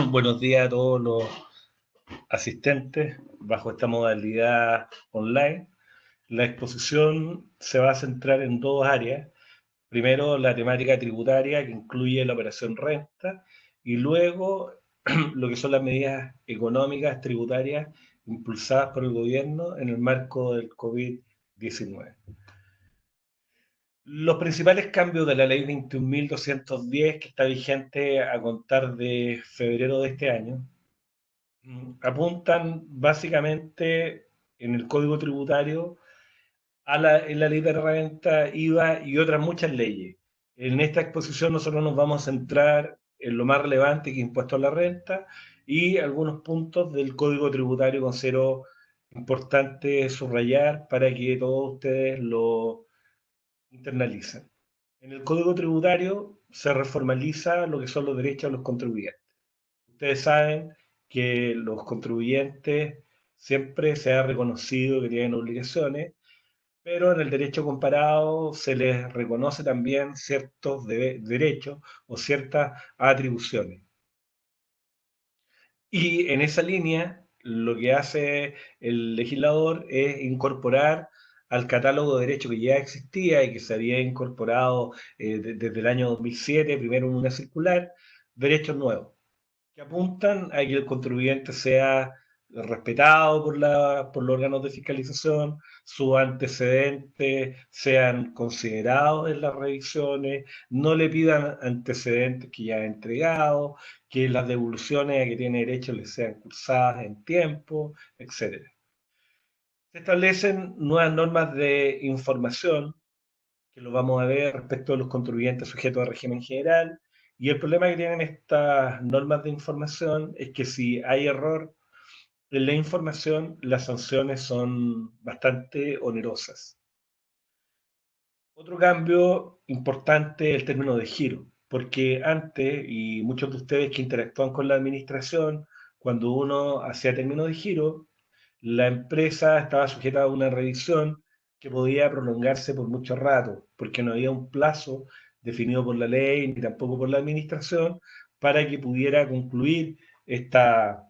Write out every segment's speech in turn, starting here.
Buenos días a todos los asistentes bajo esta modalidad online. La exposición se va a centrar en dos áreas. Primero, la temática tributaria, que incluye la operación renta, y luego lo que son las medidas económicas tributarias impulsadas por el gobierno en el marco del COVID-19. Los principales cambios de la ley 21.210, que está vigente a contar de febrero de este año, apuntan básicamente en el Código Tributario en la ley de renta, IVA y otras muchas leyes. En esta exposición nosotros nos vamos a centrar en lo más relevante, que es impuesto a la renta, y algunos puntos del Código Tributario considero importante subrayar para que todos ustedes lo internalicen. En el Código Tributario se reformaliza lo que son los derechos de los contribuyentes. Ustedes saben que los contribuyentes siempre se ha reconocido que tienen obligaciones, pero en el derecho comparado se les reconoce también ciertos derechos o ciertas atribuciones. Y en esa línea, lo que hace el legislador es incorporar al catálogo de derechos que ya existía y que se había incorporado desde el año 2007, primero en una circular, derechos nuevos que apuntan a que el contribuyente sea respetado por los órganos de fiscalización, sus antecedentes sean considerados en las revisiones, no le pidan antecedentes que ya ha entregado, que las devoluciones a que tiene derecho les sean cursadas en tiempo, etcétera. Se establecen nuevas normas de información que lo vamos a ver respecto a los contribuyentes sujetos al régimen general. Y el problema que tienen estas normas de información es que si hay error en la información, las sanciones son bastante onerosas. Otro cambio importante es el término de giro, porque antes, y muchos de ustedes que interactúan con la administración, cuando uno hacía término de giro, la empresa estaba sujeta a una revisión que podía prolongarse por mucho rato, porque no había un plazo definido por la ley ni tampoco por la administración para que pudiera concluir esta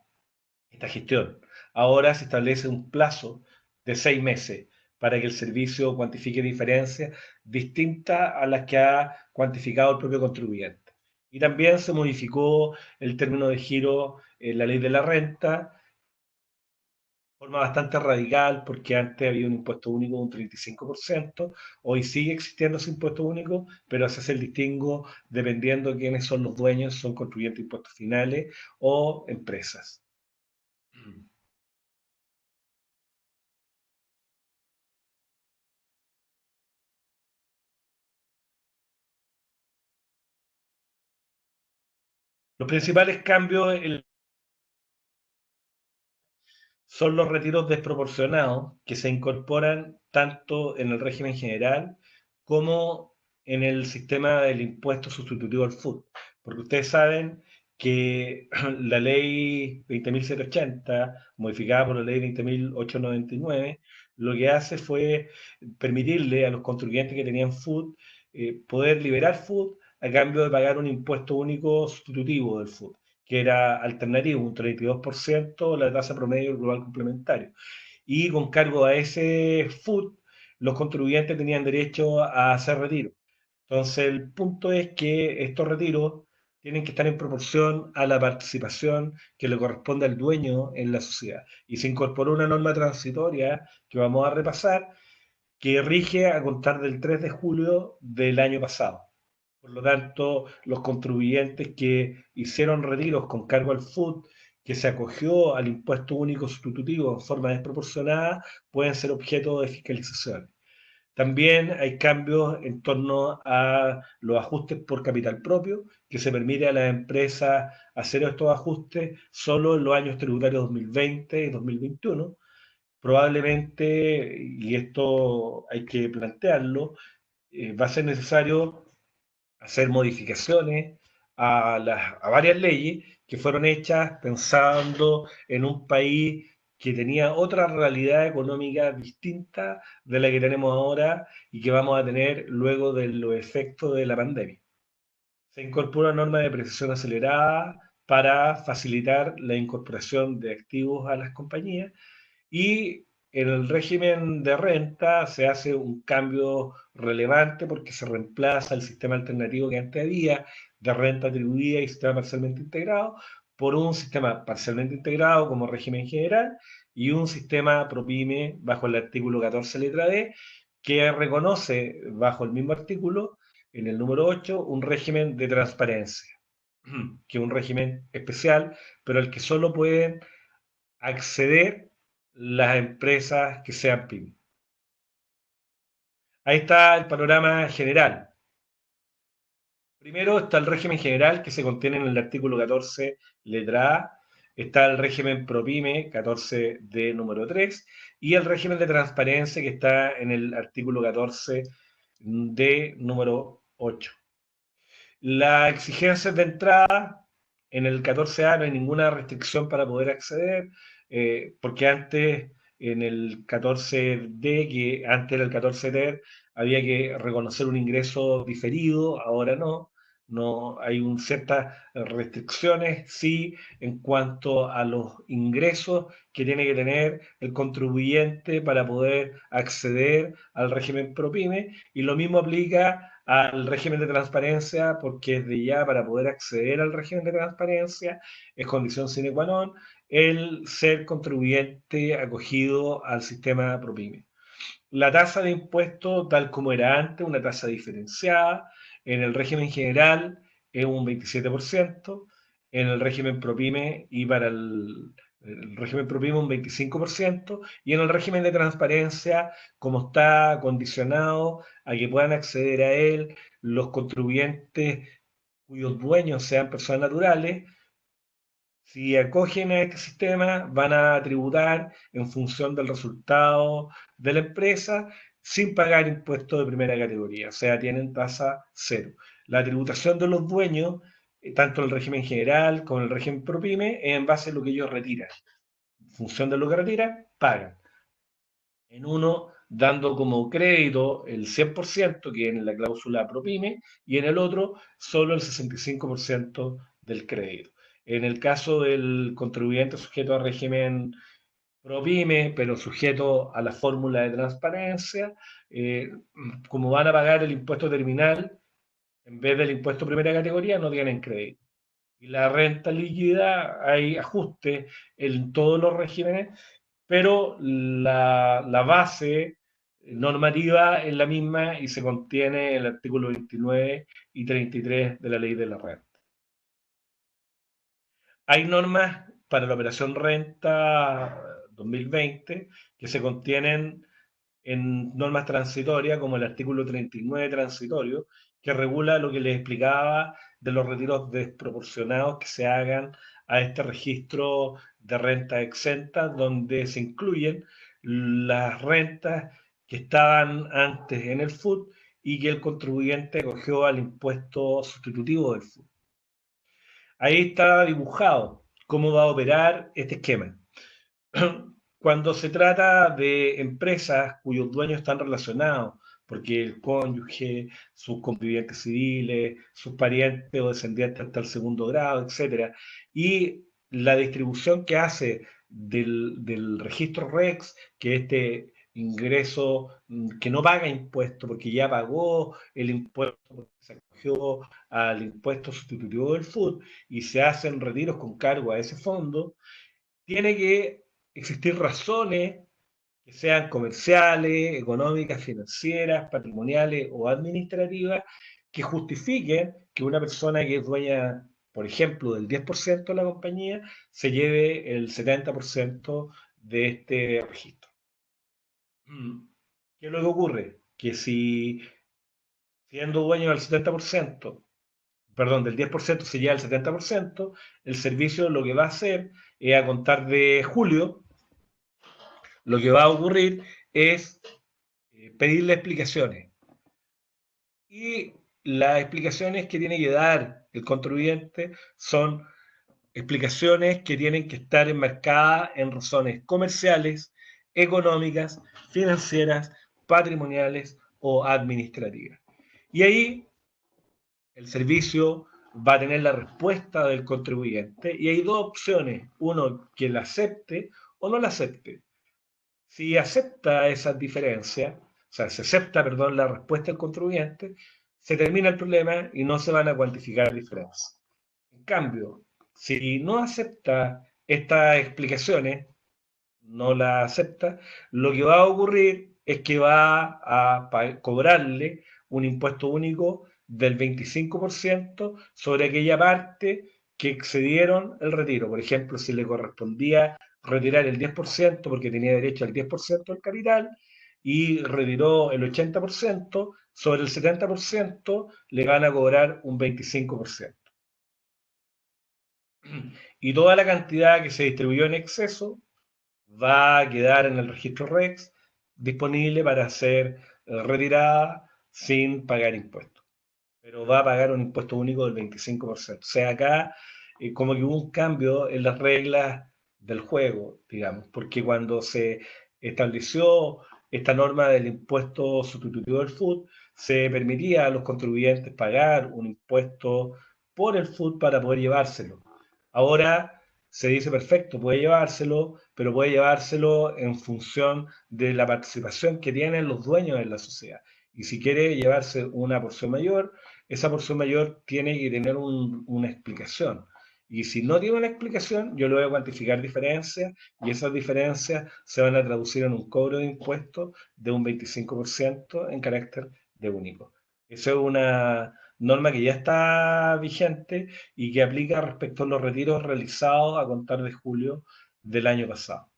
gestión. Ahora se establece un plazo de 6 meses para que el servicio cuantifique diferencias distintas a las que ha cuantificado el propio contribuyente. Y también se modificó el término de giro en la ley de la renta, forma bastante radical, porque antes había un impuesto único de un 35%, hoy sigue existiendo ese impuesto único, pero se hace el distingo dependiendo de quiénes son los dueños, son contribuyentes de impuestos finales o empresas. Los principales cambios son los retiros desproporcionados que se incorporan tanto en el régimen general como en el sistema del impuesto sustitutivo al FUT. Porque ustedes saben que la ley 20.780, modificada por la ley 20.899, lo que hace fue permitirle a los contribuyentes que tenían FUT poder liberar FUT a cambio de pagar un impuesto único sustitutivo del FUT, que era alternativo, un 32% la tasa promedio global complementario. Y con cargo a ese FUT, los contribuyentes tenían derecho a hacer retiro. Entonces, el punto es que estos retiros tienen que estar en proporción a la participación que le corresponde al dueño en la sociedad. Y se incorporó una norma transitoria que vamos a repasar, que rige a contar del 3 de julio del año pasado. Por lo tanto, los contribuyentes que hicieron retiros con cargo al FUT, que se acogió al impuesto único sustitutivo en forma desproporcionada, pueden ser objeto de fiscalización. También hay cambios en torno a los ajustes por capital propio, que se permite a las empresas hacer estos ajustes solo en los años tributarios 2020 y 2021. Probablemente, y esto hay que plantearlo, va a ser necesario hacer modificaciones a varias leyes que fueron hechas pensando en un país que tenía otra realidad económica distinta de la que tenemos ahora y que vamos a tener luego de los efectos de la pandemia. Se incorpora norma de depreciación acelerada para facilitar la incorporación de activos a las compañías. Y en el régimen de renta se hace un cambio relevante porque se reemplaza el sistema alternativo que antes había de renta atribuida y sistema parcialmente integrado por un sistema parcialmente integrado como régimen general y un sistema ProPyme bajo el artículo 14 letra D, que reconoce bajo el mismo artículo, en el número 8, un régimen de transparencia, que es un régimen especial, pero al que solo pueden acceder las empresas que sean pymes. Ahí está el panorama general. Primero está el régimen general que se contiene en el artículo 14, letra A. Está el régimen ProPyme 14D número 3 y el régimen de transparencia que está en el artículo 14D número 8. Las exigencias de entrada en el 14A no hay ninguna restricción para poder acceder, porque antes en el 14D, que antes era el 14D, había que reconocer un ingreso diferido, ahora no. No hay ciertas restricciones, sí, en cuanto a los ingresos que tiene que tener el contribuyente para poder acceder al régimen ProPyme, y lo mismo aplica al régimen de transparencia, porque desde ya para poder acceder al régimen de transparencia es condición sine qua non el ser contribuyente acogido al sistema ProPyme. La tasa de impuesto, tal como era antes, una tasa diferenciada, en el régimen general es un 27%, en el régimen ProPyme y para el régimen ProPyme un 25%, y en el régimen de transparencia, como está condicionado a que puedan acceder a él los contribuyentes cuyos dueños sean personas naturales, si acogen a este sistema, van a tributar en función del resultado de la empresa sin pagar impuestos de primera categoría, o sea, tienen tasa cero. La tributación de los dueños, tanto en el régimen general como en el régimen ProPyme, es en base a lo que ellos retiran. En función de lo que retiran, pagan. En uno, dando como crédito el 100%, que es en la cláusula ProPyme, y en el otro, solo el 65% del crédito. En el caso del contribuyente sujeto a régimen ProPyme, pero sujeto a la fórmula de transparencia, eh, como van a pagar el impuesto terminal, en vez del impuesto primera categoría, no tienen crédito. Y la renta líquida, hay ajustes en todos los regímenes, pero la base normativa es la misma y se contiene en el artículo 29 y 33 de la ley de la renta. Hay normas para la operación renta 2020 que se contienen en normas transitorias, como el artículo 39 transitorio, que regula lo que les explicaba de los retiros desproporcionados que se hagan a este registro de renta exenta, donde se incluyen las rentas que estaban antes en el FUT y que el contribuyente acogió al impuesto sustitutivo del FUT. Ahí está dibujado cómo va a operar este esquema. Cuando se trata de empresas cuyos dueños están relacionados, porque el cónyuge, sus convivientes civiles, sus parientes o descendientes hasta el segundo grado, etcétera, y la distribución que hace del registro REX, que este ingreso que no paga impuesto porque ya pagó el impuesto, porque se acogió al impuesto sustitutivo del FUT y se hacen retiros con cargo a ese fondo, tiene que existir razones que sean comerciales, económicas, financieras, patrimoniales o administrativas que justifiquen que una persona que es dueña, por ejemplo, del 10% de la compañía, se lleve el 70% de este registro. ¿Qué es lo que ocurre? Que si siendo dueño del 70%, perdón, del 10% se lleva el 70%, el servicio lo que va a hacer es a contar de julio, lo que va a ocurrir es pedirle explicaciones. Y las explicaciones que tiene que dar el contribuyente son explicaciones que tienen que estar enmarcadas en razones comerciales, económicas, financieras, patrimoniales o administrativas. Y ahí el servicio va a tener la respuesta del contribuyente y hay dos opciones, uno que la acepte o no la acepte. Si acepta esas diferencias, o sea, se acepta, perdón, la respuesta del contribuyente, se termina el problema y no se van a cuantificar diferencias. En cambio, si no acepta estas explicaciones, no la acepta, lo que va a ocurrir es que va a cobrarle un impuesto único del 25% sobre aquella parte que excedieron el retiro. Por ejemplo, si le correspondía retirar el 10% porque tenía derecho al 10% del capital y retiró el 80%, sobre el 70% le van a cobrar un 25%. Y toda la cantidad que se distribuyó en exceso va a quedar en el registro REX disponible para ser retirada sin pagar impuestos. Pero va a pagar un impuesto único del 25%. O sea, acá como que hubo un cambio en las reglas del juego, digamos, porque cuando se estableció esta norma del impuesto sustitutivo del food, se permitía a los contribuyentes pagar un impuesto por el food para poder llevárselo. Ahora se dice perfecto, puede llevárselo, pero puede llevárselo en función de la participación que tienen los dueños en la sociedad. Y si quiere llevarse una porción mayor, esa porción mayor tiene que tener una explicación. Y si no tiene una explicación, yo le voy a cuantificar diferencias y esas diferencias se van a traducir en un cobro de impuestos de un 25% en carácter de único. Esa es una norma que ya está vigente y que aplica respecto a los retiros realizados a contar de julio del año pasado.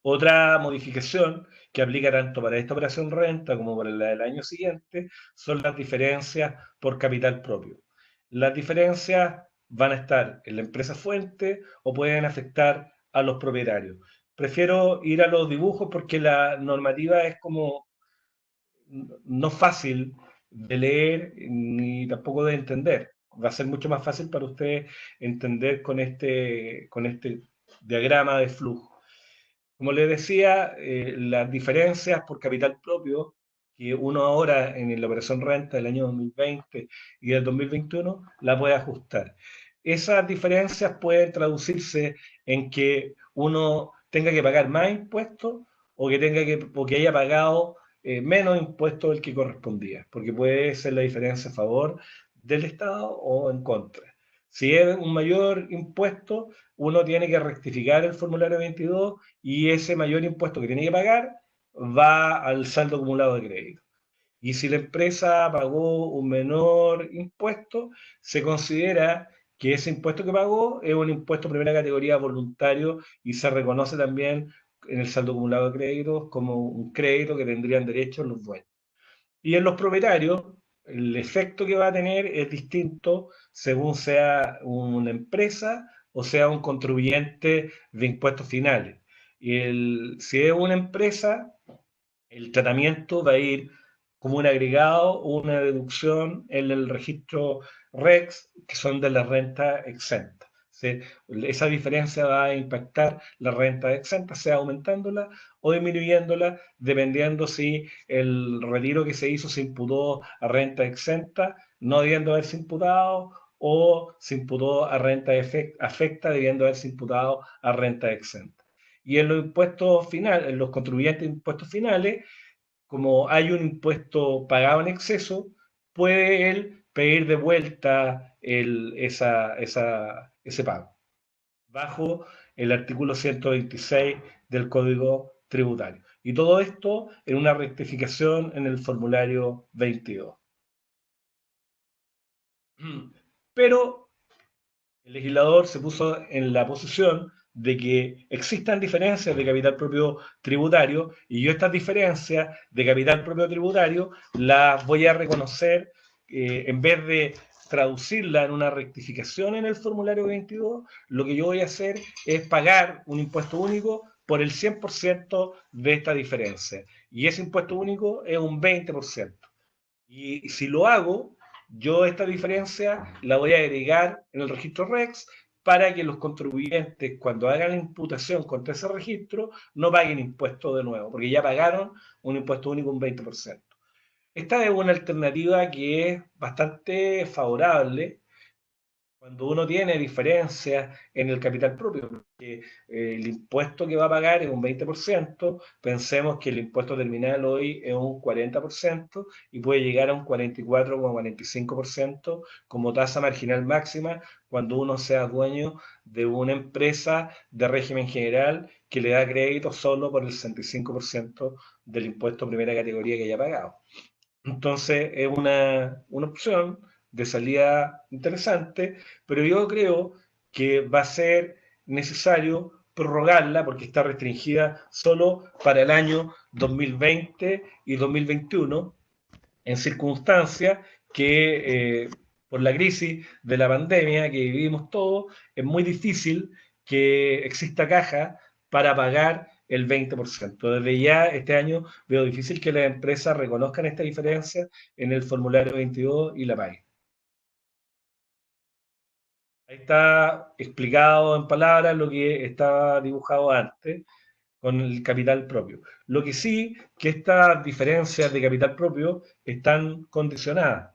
Otra modificación que aplica tanto para esta operación renta como para la del año siguiente son las diferencias por capital propio. Las diferencias van a estar en la empresa fuente o pueden afectar a los propietarios. Prefiero ir a los dibujos porque la normativa es como no fácil de leer ni tampoco de entender. Va a ser mucho más fácil para ustedes entender con este diagrama de flujo. Como les decía, las diferencias por capital propio que uno ahora en la operación renta del año 2020 y del 2021 la puede ajustar. Esas diferencias pueden traducirse en que uno tenga que pagar más impuestos o o que haya pagado menos impuestos del que correspondía, porque puede ser la diferencia a favor del Estado o en contra. Si es un mayor impuesto, uno tiene que rectificar el formulario 22 y ese mayor impuesto que tiene que pagar va al saldo acumulado de crédito. Y si la empresa pagó un menor impuesto, se considera que ese impuesto que pagó es un impuesto de primera categoría voluntario y se reconoce también en el saldo acumulado de créditos como un crédito que tendrían derecho los dueños. Y en los propietarios, el efecto que va a tener es distinto según sea una empresa o sea un contribuyente de impuestos finales. Si es una empresa, el tratamiento va a ir como un agregado o una deducción en el registro REX, que son de la renta exenta. ¿Sí? Esa diferencia va a impactar la renta exenta, sea aumentándola o disminuyéndola, dependiendo si el retiro que se hizo se imputó a renta exenta, no debiendo haberse imputado, o se imputó a renta afecta, debiendo haberse imputado a renta exenta. Y en los impuestos finales, en los contribuyentes de impuestos finales, como hay un impuesto pagado en exceso, puede él pedir de vuelta ese pago, bajo el artículo 126 del Código Tributario. Y todo esto en una rectificación en el formulario 22. Pero el legislador se puso en la posición de que existan diferencias de capital propio tributario y yo estas diferencias de capital propio tributario las voy a reconocer en vez de traducirla en una rectificación en el formulario 22, lo que yo voy a hacer es pagar un impuesto único por el 100% de esta diferencia. Y ese impuesto único es un 20%. Y si lo hago, yo esta diferencia la voy a agregar en el registro REX para que los contribuyentes, cuando hagan la imputación contra ese registro, no paguen impuesto de nuevo, porque ya pagaron un impuesto único un 20%. Esta es una alternativa que es bastante favorable cuando uno tiene diferencias en el capital propio, porque el impuesto que va a pagar es un 20%, pensemos que el impuesto terminal hoy es un 40% y puede llegar a un 44,45% como tasa marginal máxima cuando uno sea dueño de una empresa de régimen general que le da crédito solo por el 65% del impuesto primera categoría que haya pagado. Entonces es una opción de salida interesante, pero yo creo que va a ser necesario prorrogarla porque está restringida solo para el año 2020 y 2021, en circunstancias que por la crisis de la pandemia que vivimos todos, es muy difícil que exista caja para pagar el 20%. Desde ya este año veo difícil que las empresas reconozcan esta diferencia en el formulario 22 y la paguen. Ahí está explicado en palabras lo que estaba dibujado antes con el capital propio. Lo que sí, que estas diferencias de capital propio están condicionadas.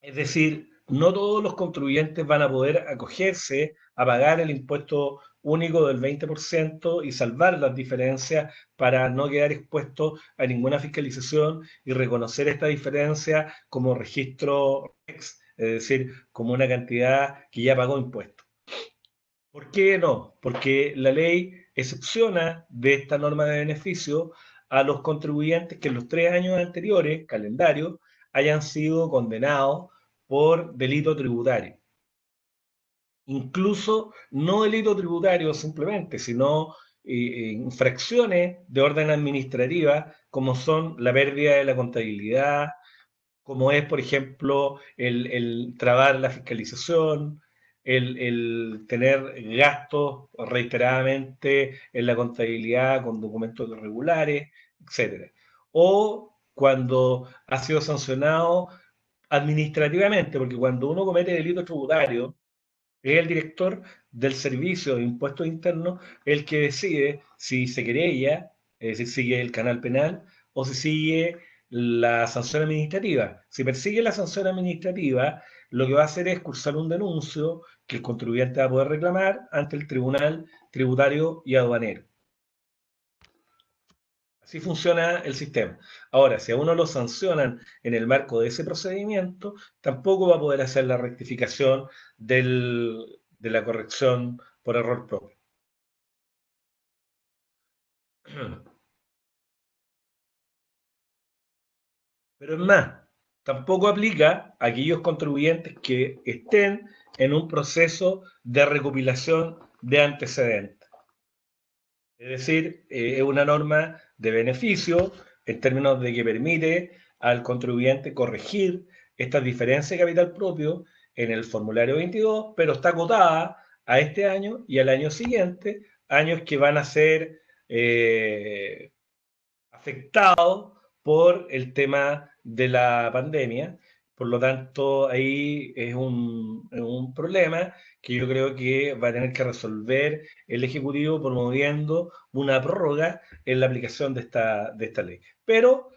Es decir, no todos los contribuyentes van a poder acogerse a pagar el impuesto único del 20% y salvar las diferencias para no quedar expuestos a ninguna fiscalización y reconocer esta diferencia como registro ex, es decir, como una cantidad que ya pagó impuestos. ¿Por qué no? Porque la ley excepciona de esta norma de beneficio a los contribuyentes que en los 3 años anteriores, calendario, hayan sido condenados por delito tributario. Incluso no delito tributario simplemente, sino infracciones de orden administrativa, como son la pérdida de la contabilidad, como es, por ejemplo, el trabar la fiscalización, el tener gastos reiteradamente en la contabilidad con documentos irregulares, etcétera. O cuando ha sido sancionado administrativamente, porque cuando uno comete delitos tributarios, es el director del Servicio de Impuestos Internos el que decide si se querella, es decir, sigue el canal penal, o si sigue la sanción administrativa. Si persigue la sanción administrativa, lo que va a hacer es cursar un denuncio que el contribuyente va a poder reclamar ante el Tribunal Tributario y Aduanero. Así funciona el sistema. Ahora, si a uno lo sancionan en el marco de ese procedimiento, tampoco va a poder hacer la rectificación de la corrección por error propio. Pero es más, tampoco aplica a aquellos contribuyentes que estén en un proceso de recopilación de antecedentes. Es decir, es una norma de beneficio en términos de que permite al contribuyente corregir estas diferencias de capital propio en el formulario 22, pero está acotada a este año y al año siguiente, años que van a ser afectados por el tema de la pandemia. Por lo tanto, ahí es un problema que yo creo que va a tener que resolver el Ejecutivo promoviendo una prórroga en la aplicación de esta ley. Pero,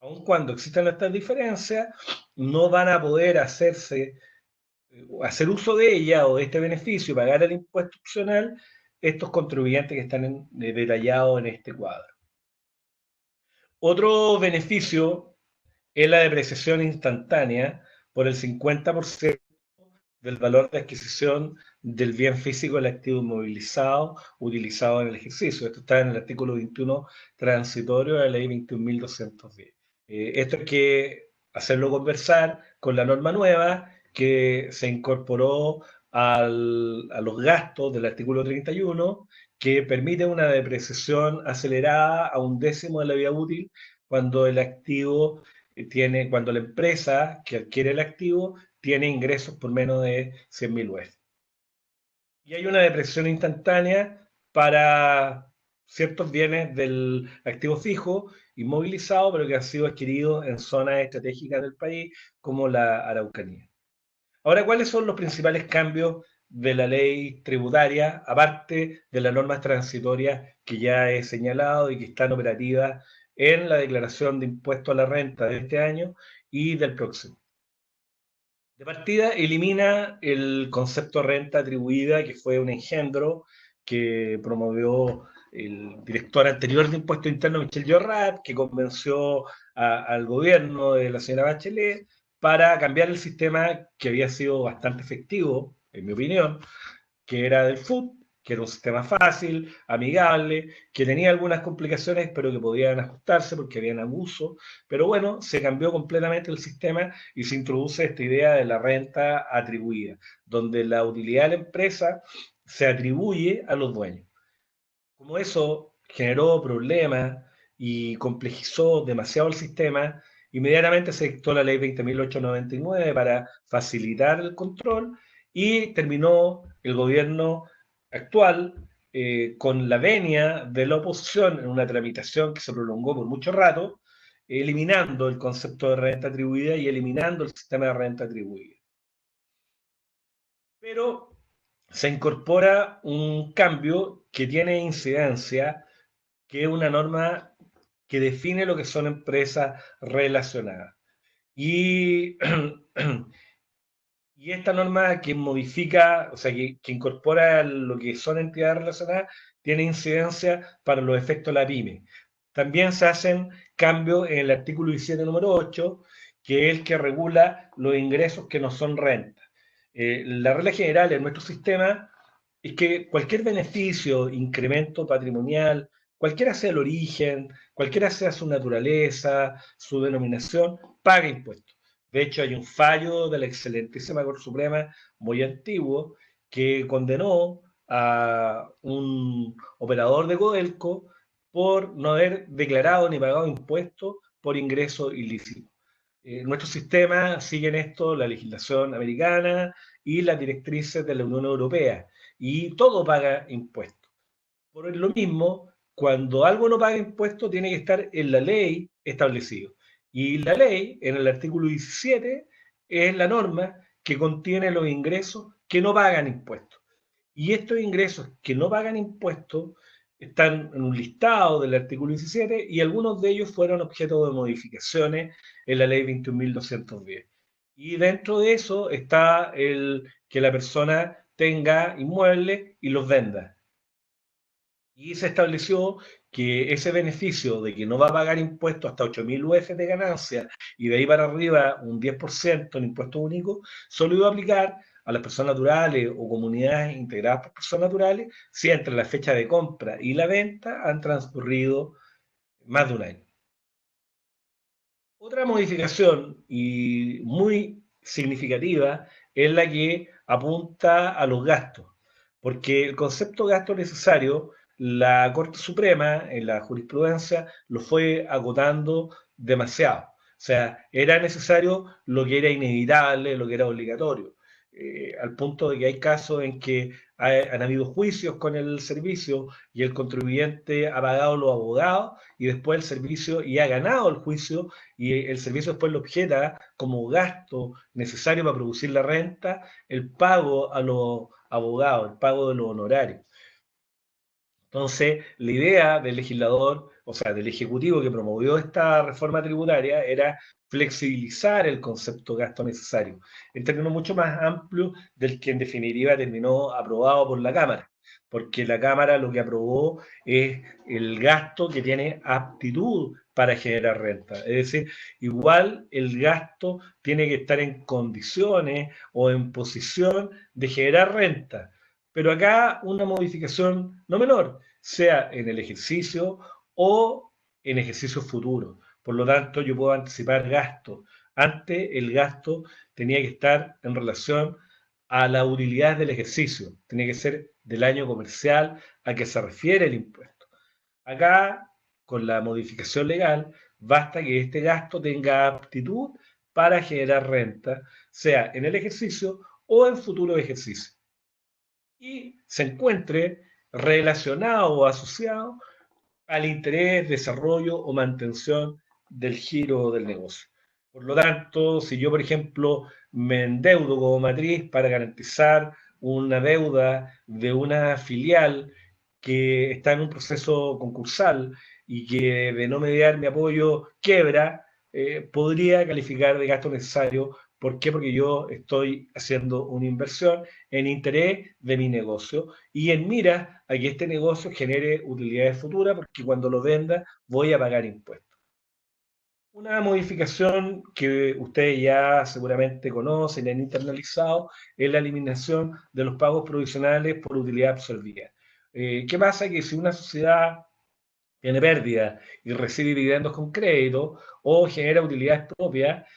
aun cuando existan estas diferencias, no van a poder hacer uso de ella o de este beneficio, pagar el impuesto opcional, estos contribuyentes que están detallados en este cuadro. Otro beneficio es la depreciación instantánea por el 50% del valor de adquisición del bien físico del activo inmovilizado utilizado en el ejercicio. Esto está en el artículo 21 transitorio de la ley 21.210. Esto hay que hacerlo conversar con la norma nueva que se incorporó a los gastos del artículo 31, que permite una depreciación acelerada a un décimo de la vida útil cuando el activo cuando la empresa que adquiere el activo tiene ingresos por menos de 100.000 UF. Y hay una depreciación instantánea para ciertos bienes del activo fijo, inmovilizado, pero que han sido adquiridos en zonas estratégicas del país, como la Araucanía. Ahora, ¿cuáles son los principales cambios de la ley tributaria, aparte de las normas transitorias que ya he señalado y que están operativas en la declaración de impuesto a la renta de este año y del próximo. De partida, elimina el concepto de renta atribuida, que fue un engendro que promovió el director anterior de Impuesto Interno, Michel Llorrat, que convenció al gobierno de la señora Bachelet para cambiar el sistema que había sido bastante efectivo, en mi opinión, que era del FUT, que era un sistema fácil, amigable, que tenía algunas complicaciones, pero que podían ajustarse porque habían abuso. Pero bueno, se cambió completamente el sistema y se introduce esta idea de la renta atribuida, donde la utilidad de la empresa se atribuye a los dueños. Como eso generó problemas y complejizó demasiado el sistema, inmediatamente se dictó la ley 20.899 para facilitar el control y terminó el gobierno actual con la venia de la oposición en una tramitación que se prolongó por mucho rato, eliminando el concepto de renta atribuida y eliminando el sistema de renta atribuida. Pero se incorpora un cambio que tiene incidencia, que es una norma que define lo que son empresas relacionadas. Y, y esta norma que modifica, o sea, que incorpora lo que son entidades relacionadas, tiene incidencia para los efectos de la pyme. También se hacen cambios en el artículo 17, número 8, que es el que regula los ingresos que no son renta. La regla general en nuestro sistema es que cualquier beneficio, incremento patrimonial, cualquiera sea el origen, cualquiera sea su naturaleza, su denominación, paga impuestos. De hecho, hay un fallo de la excelentísima Corte Suprema muy antiguo que condenó a un operador de Codelco por no haber declarado ni pagado impuestos por ingreso ilícito. Nuestro sistema sigue en esto la legislación americana y las directrices de la Unión Europea, y todo paga impuestos. Por lo mismo, cuando algo no paga impuestos, tiene que estar en la ley establecido. Y la ley, en el artículo 17, es la norma que contiene los ingresos que no pagan impuestos. Y estos ingresos que no pagan impuestos están en un listado del artículo 17 y algunos de ellos fueron objeto de modificaciones en la ley 21.210. Y dentro de eso está el que la persona tenga inmuebles y los venda. Y se estableció que ese beneficio de que no va a pagar impuestos hasta 8.000 UF de ganancia y de ahí para arriba un 10% en impuesto único, solo iba a aplicar a las personas naturales o comunidades integradas por personas naturales si entre la fecha de compra y la venta han transcurrido más de un año. Otra modificación y muy significativa es la que apunta a los gastos, porque el concepto de gasto necesario, la Corte Suprema en la jurisprudencia lo fue agotando demasiado. O sea, era necesario lo que era inevitable, lo que era obligatorio, al punto de que hay casos en que han habido juicios con el servicio y el contribuyente ha pagado los abogados y después el servicio y ha ganado el juicio y el servicio después lo objeta como gasto necesario para producir la renta, el pago a los abogados, el pago de los honorarios. Entonces, la idea del legislador, o sea, del ejecutivo que promovió esta reforma tributaria era flexibilizar el concepto de gasto necesario, en términos mucho más amplios del que en definitiva terminó aprobado por la Cámara, porque la Cámara lo que aprobó es el gasto que tiene aptitud para generar renta. Es decir, igual el gasto tiene que estar en condiciones o en posición de generar renta. Pero acá una modificación no menor, sea en el ejercicio o en ejercicios futuros. Por lo tanto, yo puedo anticipar gastos. Antes el gasto tenía que estar en relación a la utilidad del ejercicio, tenía que ser del año comercial a que se refiere el impuesto. Acá, con la modificación legal, basta que este gasto tenga aptitud para generar renta, sea en el ejercicio o en futuro ejercicio, y se encuentre relacionado o asociado al interés, desarrollo o mantención del giro del negocio. Por lo tanto, si yo, por ejemplo, me endeudo como matriz para garantizar una deuda de una filial que está en un proceso concursal y que de no mediar mi apoyo quiebra, podría calificar de gasto necesario. ¿Por qué? Porque yo estoy haciendo una inversión en interés de mi negocio y en mira a que este negocio genere utilidades futuras, porque cuando lo venda voy a pagar impuestos. Una modificación que ustedes ya seguramente conocen y han internalizado es la eliminación de los pagos provisionales por utilidad absorbida. ¿Qué pasa? Que si una sociedad tiene pérdida y recibe dividendos con crédito o genera utilidades propias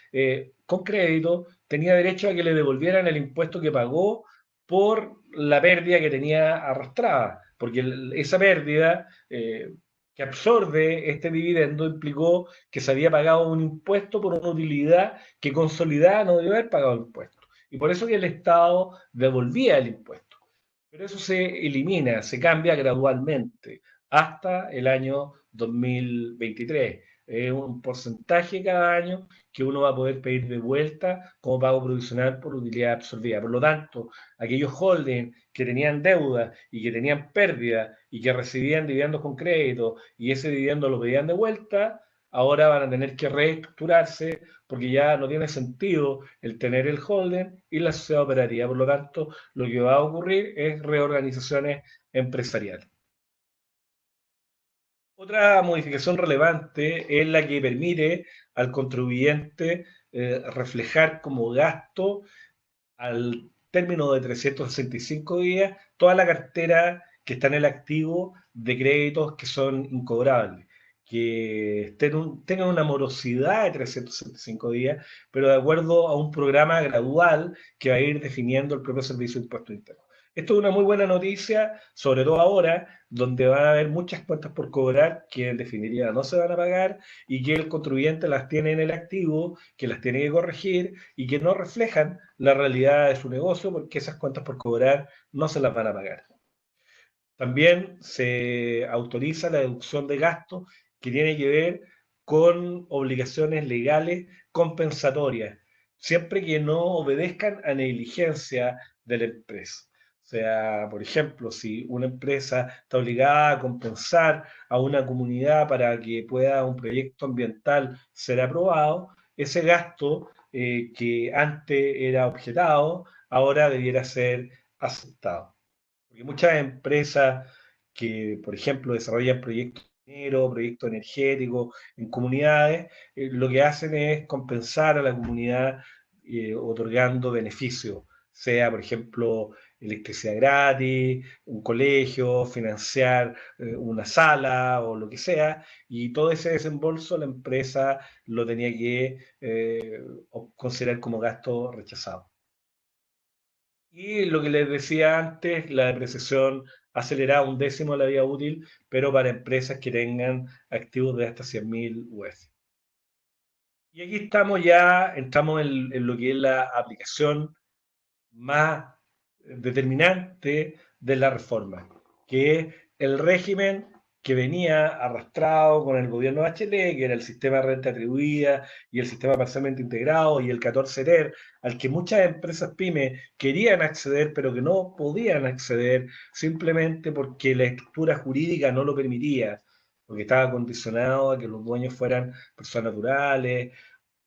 con crédito, tenía derecho a que le devolvieran el impuesto que pagó por la pérdida que tenía arrastrada, porque esa pérdida que absorbe este dividendo implicó que se había pagado un impuesto por una utilidad que consolidada no debió haber pagado impuesto. Y por eso que el Estado devolvía el impuesto. Pero eso se elimina, se cambia gradualmente hasta el año 2023. Es un porcentaje cada año que uno va a poder pedir de vuelta como pago provisional por utilidad absorbida. Por lo tanto, aquellos holdings que tenían deuda y que tenían pérdida y que recibían dividendos con crédito y ese dividendo lo pedían de vuelta, ahora van a tener que reestructurarse porque ya no tiene sentido el tener el holding y la sociedad operativa. Por lo tanto, lo que va a ocurrir es reorganizaciones empresariales. Otra modificación relevante es la que permite al contribuyente reflejar como gasto al término de 365 días toda la cartera que está en el activo de créditos que son incobrables, que tengan una morosidad de 365 días, pero de acuerdo a un programa gradual que va a ir definiendo el propio Servicio de Impuesto Interno. Esto es una muy buena noticia, sobre todo ahora, donde van a haber muchas cuentas por cobrar que en definitiva no se van a pagar y que el contribuyente las tiene en el activo, que las tiene que corregir y que no reflejan la realidad de su negocio porque esas cuentas por cobrar no se las van a pagar. También se autoriza la deducción de gastos que tiene que ver con obligaciones legales compensatorias, siempre que no obedezcan a negligencia de la empresa. O sea, por ejemplo, si una empresa está obligada a compensar a una comunidad para que pueda un proyecto ambiental ser aprobado, ese gasto que antes era objetado, ahora debiera ser aceptado. Porque muchas empresas que, por ejemplo, desarrollan proyectos mineros, proyectos energéticos en comunidades, lo que hacen es compensar a la comunidad otorgando beneficios, sea, por ejemplo, electricidad gratis, un colegio, financiar una sala o lo que sea, y todo ese desembolso la empresa lo tenía que considerar como gasto rechazado. Y lo que les decía antes, la depreciación acelerada un décimo de la vida útil, pero para empresas que tengan activos de hasta 100.000 UF. Y aquí estamos ya, entramos en lo que es la aplicación más determinante de la reforma, que es el régimen que venía arrastrado con el gobierno de Bachelet, que era el sistema de renta atribuida y el sistema parcialmente integrado y el 14 TER, al que muchas empresas pymes querían acceder, pero que no podían acceder simplemente porque la estructura jurídica no lo permitía, porque estaba condicionado a que los dueños fueran personas naturales,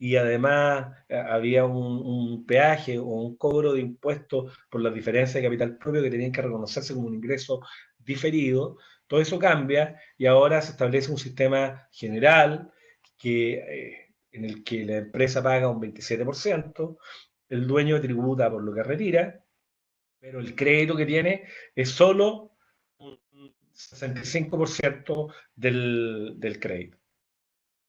y además había un peaje o un cobro de impuestos por la diferencia de capital propio que tenían que reconocerse como un ingreso diferido. Todo eso cambia y ahora se establece un sistema general en el que la empresa paga un 27%, el dueño tributa por lo que retira, pero el crédito que tiene es solo un 65% del crédito.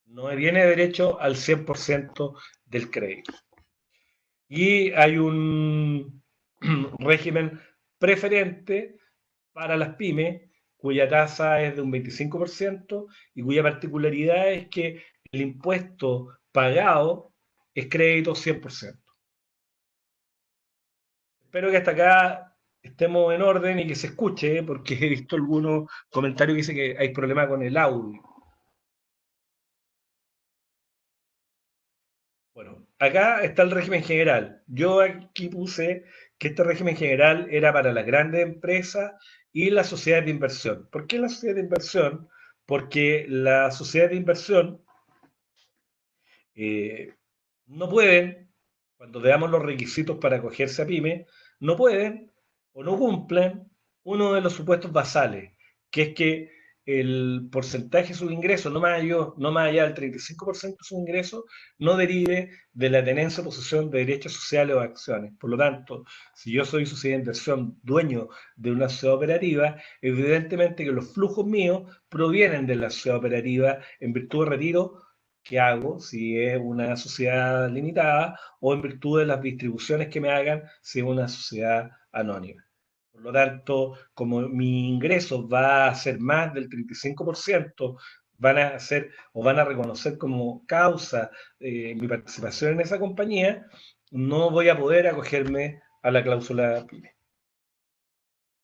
No tiene derecho al 100% del crédito. Y hay un régimen preferente para las pymes, cuya tasa es de un 25% y cuya particularidad es que el impuesto pagado es crédito 100%. Espero que hasta acá estemos en orden y que se escuche, porque he visto algunos comentarios que dicen que hay problema con el audio. Bueno, acá está el régimen general. Yo aquí puse que este régimen general era para las grandes empresas y las sociedades de inversión. ¿Por qué las sociedades de inversión? porque las sociedades de inversión eh, no pueden, cuando veamos los requisitos para acogerse a PYME, no pueden o no cumplen uno de los supuestos basales, que es que el porcentaje de sus ingresos, no más allá del 35% de sus ingresos, no derive de la tenencia o posesión de derechos sociales o acciones. Por lo tanto, si yo soy sociedad de inversión, dueño de una sociedad operativa, evidentemente que los flujos míos provienen de la sociedad operativa en virtud de retiro que hago, si es una sociedad limitada, o en virtud de las distribuciones que me hagan, si es una sociedad anónima. Por lo tanto, como mi ingreso va a ser más del 35%, van a hacer o van a reconocer como causa mi participación en esa compañía, no voy a poder acogerme a la cláusula PYME.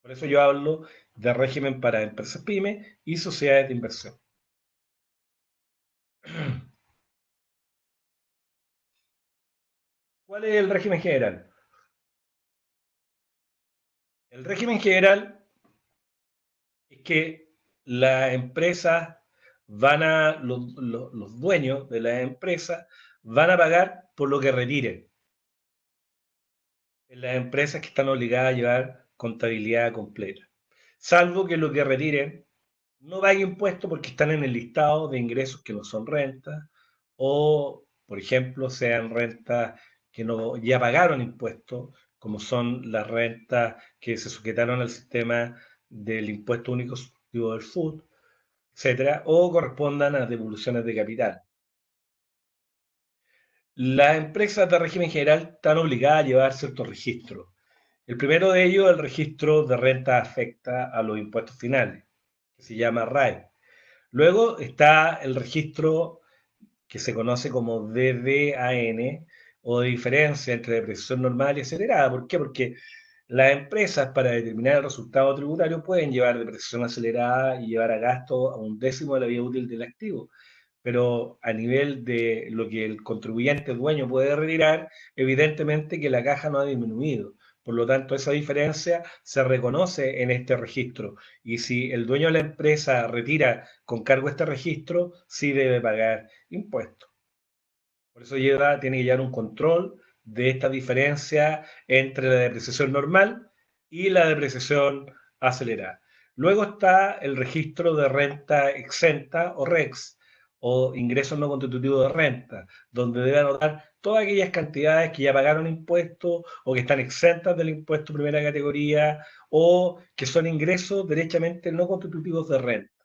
Por eso yo hablo de régimen para empresas PYME y sociedades de inversión. ¿Cuál es el régimen general? El régimen general es que las empresas los dueños de las empresas van a pagar por lo que retiren. En las empresas que están obligadas a llevar contabilidad completa. Salvo que lo que retiren no pague impuesto porque están en el listado de ingresos que no son rentas o, por ejemplo, sean rentas que no ya pagaron impuestos, como son las rentas que se sujetaron al sistema del impuesto único subjetivo del FUT, etcétera, o correspondan a devoluciones de capital. Las empresas de régimen general están obligadas a llevar ciertos registros. El primero de ellos, el registro de renta afecta a los impuestos finales, que se llama RAE. Luego está el registro que se conoce como DDAN o de diferencia entre depreciación normal y acelerada. ¿Por qué? Porque las empresas para determinar el resultado tributario pueden llevar depreciación acelerada y llevar a gasto a un décimo de la vida útil del activo. Pero a nivel de lo que el contribuyente dueño puede retirar, evidentemente que la caja no ha disminuido. Por lo tanto, esa diferencia se reconoce en este registro. Y si el dueño de la empresa retira con cargo a este registro, sí debe pagar impuestos. Por eso tiene que llevar un control de esta diferencia entre la depreciación normal y la depreciación acelerada. Luego está el registro de renta exenta o REX, o ingresos no constitutivos de renta, donde debe anotar todas aquellas cantidades que ya pagaron impuestos o que están exentas del impuesto de primera categoría o que son ingresos derechamente no constitutivos de renta.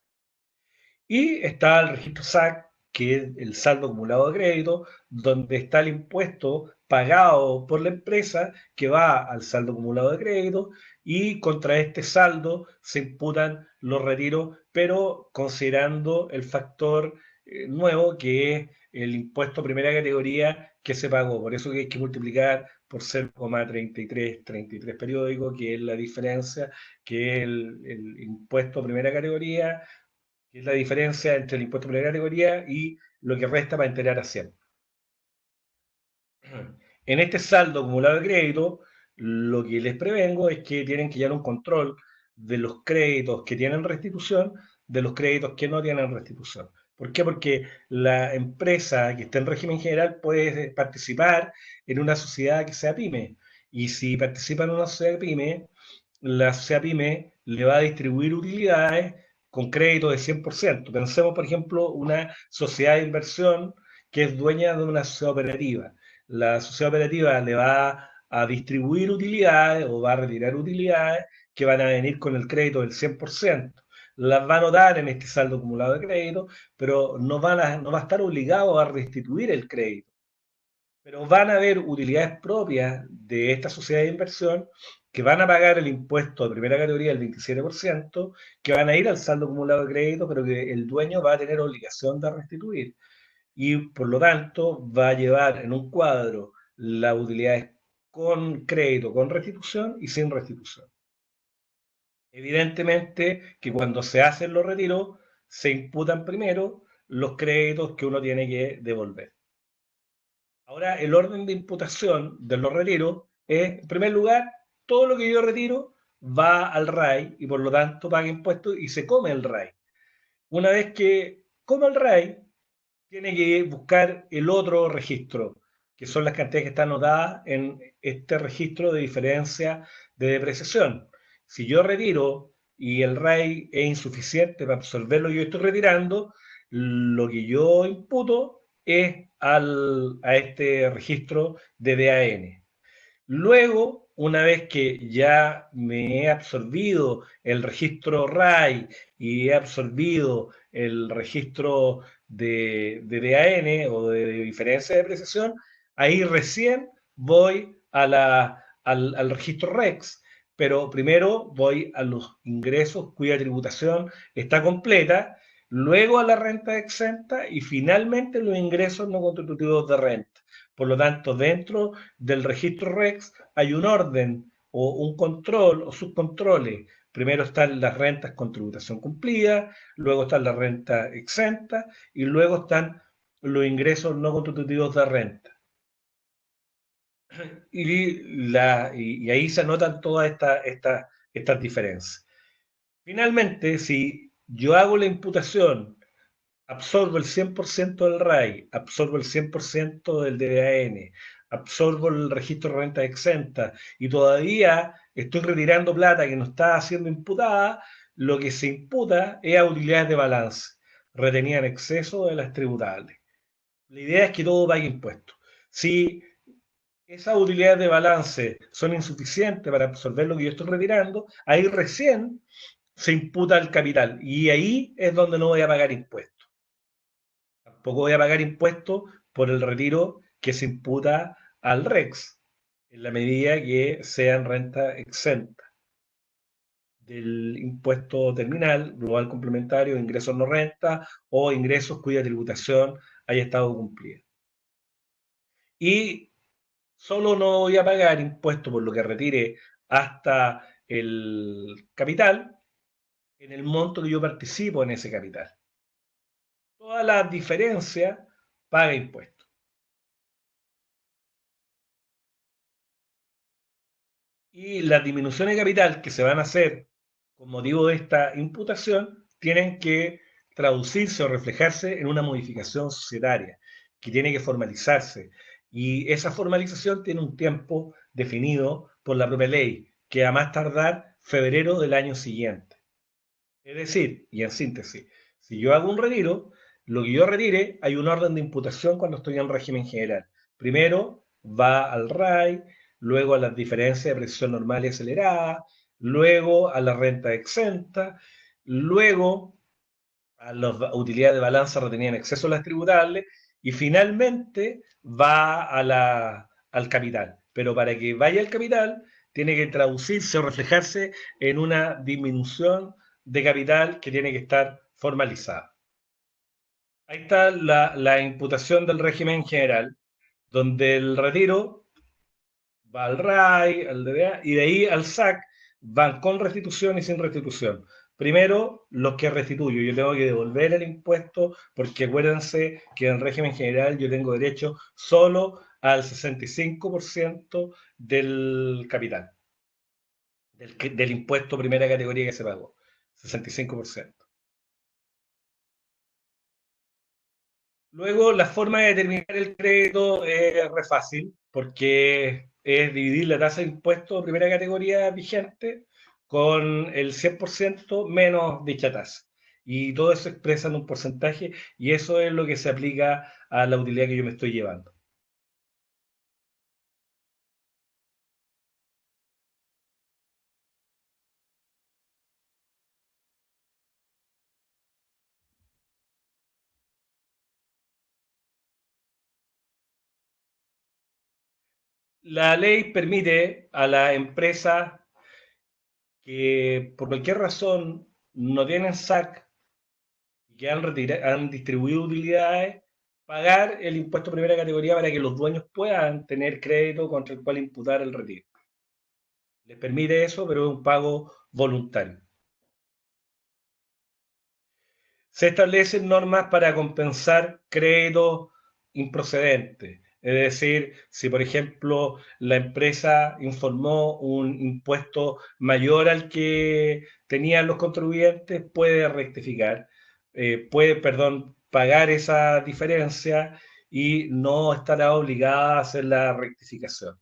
Y está el registro SAC, que es el saldo acumulado de crédito, donde está el impuesto pagado por la empresa que va al saldo acumulado de crédito y contra este saldo se imputan los retiros, pero considerando el factor nuevo que es el impuesto primera categoría que se pagó. Por eso que hay que multiplicar por 0,3333 periódico, que es la diferencia, que es el impuesto primera categoría que es la diferencia entre el impuesto de primera categoría y lo que resta para integrar a 100. En este saldo acumulado de crédito, lo que les prevengo es que tienen que llevar un control de los créditos que tienen restitución, de los créditos que no tienen restitución. ¿Por qué? Porque la empresa que está en régimen general puede participar en una sociedad que sea PYME. Y si participa en una sociedad PYME, la sociedad PYME le va a distribuir utilidades con crédito de 100%. Pensemos, por ejemplo, una sociedad de inversión que es dueña de una sociedad operativa. La sociedad operativa le va a distribuir utilidades o va a retirar utilidades que van a venir con el crédito del 100%. Las va a anotar en este saldo acumulado de crédito, pero no va a estar obligado a restituir el crédito. Pero van a haber utilidades propias de esta sociedad de inversión que van a pagar el impuesto de primera categoría del 27%, que van a ir al saldo acumulado de crédito, pero que el dueño va a tener obligación de restituir. Y por lo tanto va a llevar en un cuadro las utilidades con crédito, con restitución y sin restitución. Evidentemente que cuando se hacen los retiros, se imputan primero los créditos que uno tiene que devolver. Ahora, el orden de imputación de los retiros es, en primer lugar, todo lo que yo retiro va al RAI y por lo tanto paga impuestos y se come el RAI. Una vez que, como el RAI, tiene que buscar el otro registro, que son las cantidades que están anotadas en este registro de diferencia de depreciación. Si yo retiro y el RAI es insuficiente para absorber lo que yo estoy retirando, lo que yo imputo es a este registro de DAN. Luego, una vez que ya me he absorbido el registro RAI y he absorbido el registro de DAN o de diferencia de depreciación, ahí recién voy al registro REX. Pero primero voy a los ingresos cuya tributación está completa, luego a la renta exenta y finalmente los ingresos no constitutivos de renta. Por lo tanto, dentro del registro REX hay un orden o un control o subcontroles. Primero están las rentas con tributación cumplida, luego están las rentas exentas y luego están los ingresos no constitutivos de renta. Y ahí se anotan todas estas diferencias. Finalmente, si yo hago la imputación, absorbo el 100% del RAI, absorbo el 100% del DAN, absorbo el registro de renta exenta y todavía estoy retirando plata que no está siendo imputada, lo que se imputa es a utilidades de balance, retenida en exceso de las tributables. La idea es que todo pague impuestos. Si esas utilidades de balance son insuficientes para absorber lo que yo estoy retirando, ahí recién se imputa el capital y ahí es donde no voy a pagar impuestos. Tampoco voy a pagar impuestos por el retiro que se imputa al REX, en la medida que sean renta exenta del impuesto terminal, global complementario, ingresos no renta o ingresos cuya tributación haya estado cumplida. Y solo no voy a pagar impuesto por lo que retire hasta el capital en el monto que yo participo en ese capital. Toda la diferencia paga impuestos. Y las disminuciones de capital que se van a hacer con motivo de esta imputación tienen que traducirse o reflejarse en una modificación societaria que tiene que formalizarse. Y esa formalización tiene un tiempo definido por la propia ley, que a más tardar febrero del año siguiente. Es decir, y en síntesis, si yo hago un retiro, lo que yo retire, hay un orden de imputación cuando estoy en régimen general. Primero va al RAI, luego a las diferencias de precisión normal y acelerada, luego a la renta exenta, luego a las utilidades de balanza retenidas en exceso de las tributables y finalmente va al capital. Pero para que vaya al capital, tiene que traducirse o reflejarse en una disminución de capital que tiene que estar formalizada. Ahí está la imputación del régimen general, donde el retiro va al RAI, al DDA, y de ahí al SAC van con restitución y sin restitución. Primero, los que restituyo. Yo tengo que devolver el impuesto porque acuérdense que en régimen general yo tengo derecho solo al 65% del capital, del impuesto primera categoría que se pagó. 65%. Luego, la forma de determinar el crédito es re fácil, porque es dividir la tasa de impuesto de primera categoría vigente con el 100% menos dicha tasa. Y todo eso expresa en un porcentaje, y eso es lo que se aplica a la utilidad que yo me estoy llevando. La ley permite a las empresas que por cualquier razón no tienen SAC y que han distribuido utilidades, pagar el impuesto de primera categoría para que los dueños puedan tener crédito contra el cual imputar el retiro. Les permite eso, pero es un pago voluntario. Se establecen normas para compensar créditos improcedentes. Es decir, si por ejemplo la empresa informó un impuesto mayor al que tenían los contribuyentes, puede rectificar. puede, perdón, pagar esa diferencia y no estará obligada a hacer la rectificación.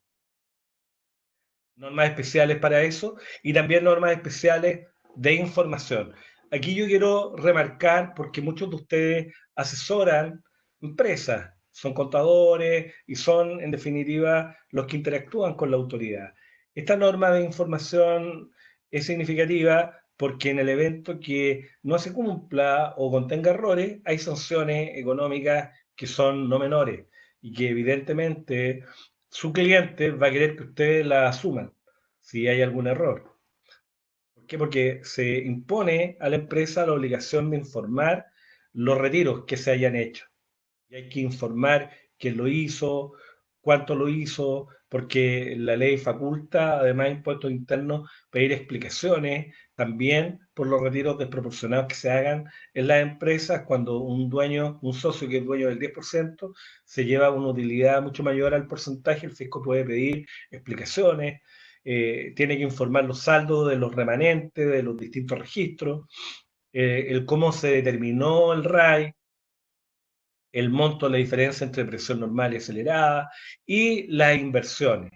Normas especiales para eso y también normas especiales de información. Aquí yo quiero remarcar, porque muchos de ustedes asesoran empresas, son contadores y son, en definitiva, los que interactúan con la autoridad. Esta norma de información es significativa porque en el evento que no se cumpla o contenga errores, hay sanciones económicas que son no menores y que evidentemente su cliente va a querer que ustedes la asuman si hay algún error. ¿Por qué? Porque se impone a la empresa la obligación de informar los retiros que se hayan hecho. Y hay que informar quién lo hizo, cuánto lo hizo, porque la ley faculta, además de impuestos internos, pedir explicaciones también por los retiros desproporcionados que se hagan en las empresas cuando un dueño, un socio que es dueño del 10%, se lleva una utilidad mucho mayor al porcentaje, el fisco puede pedir explicaciones, tiene que informar los saldos de los remanentes, de los distintos registros, el cómo se determinó el RAI, el monto, la diferencia entre presión normal y acelerada, y las inversiones.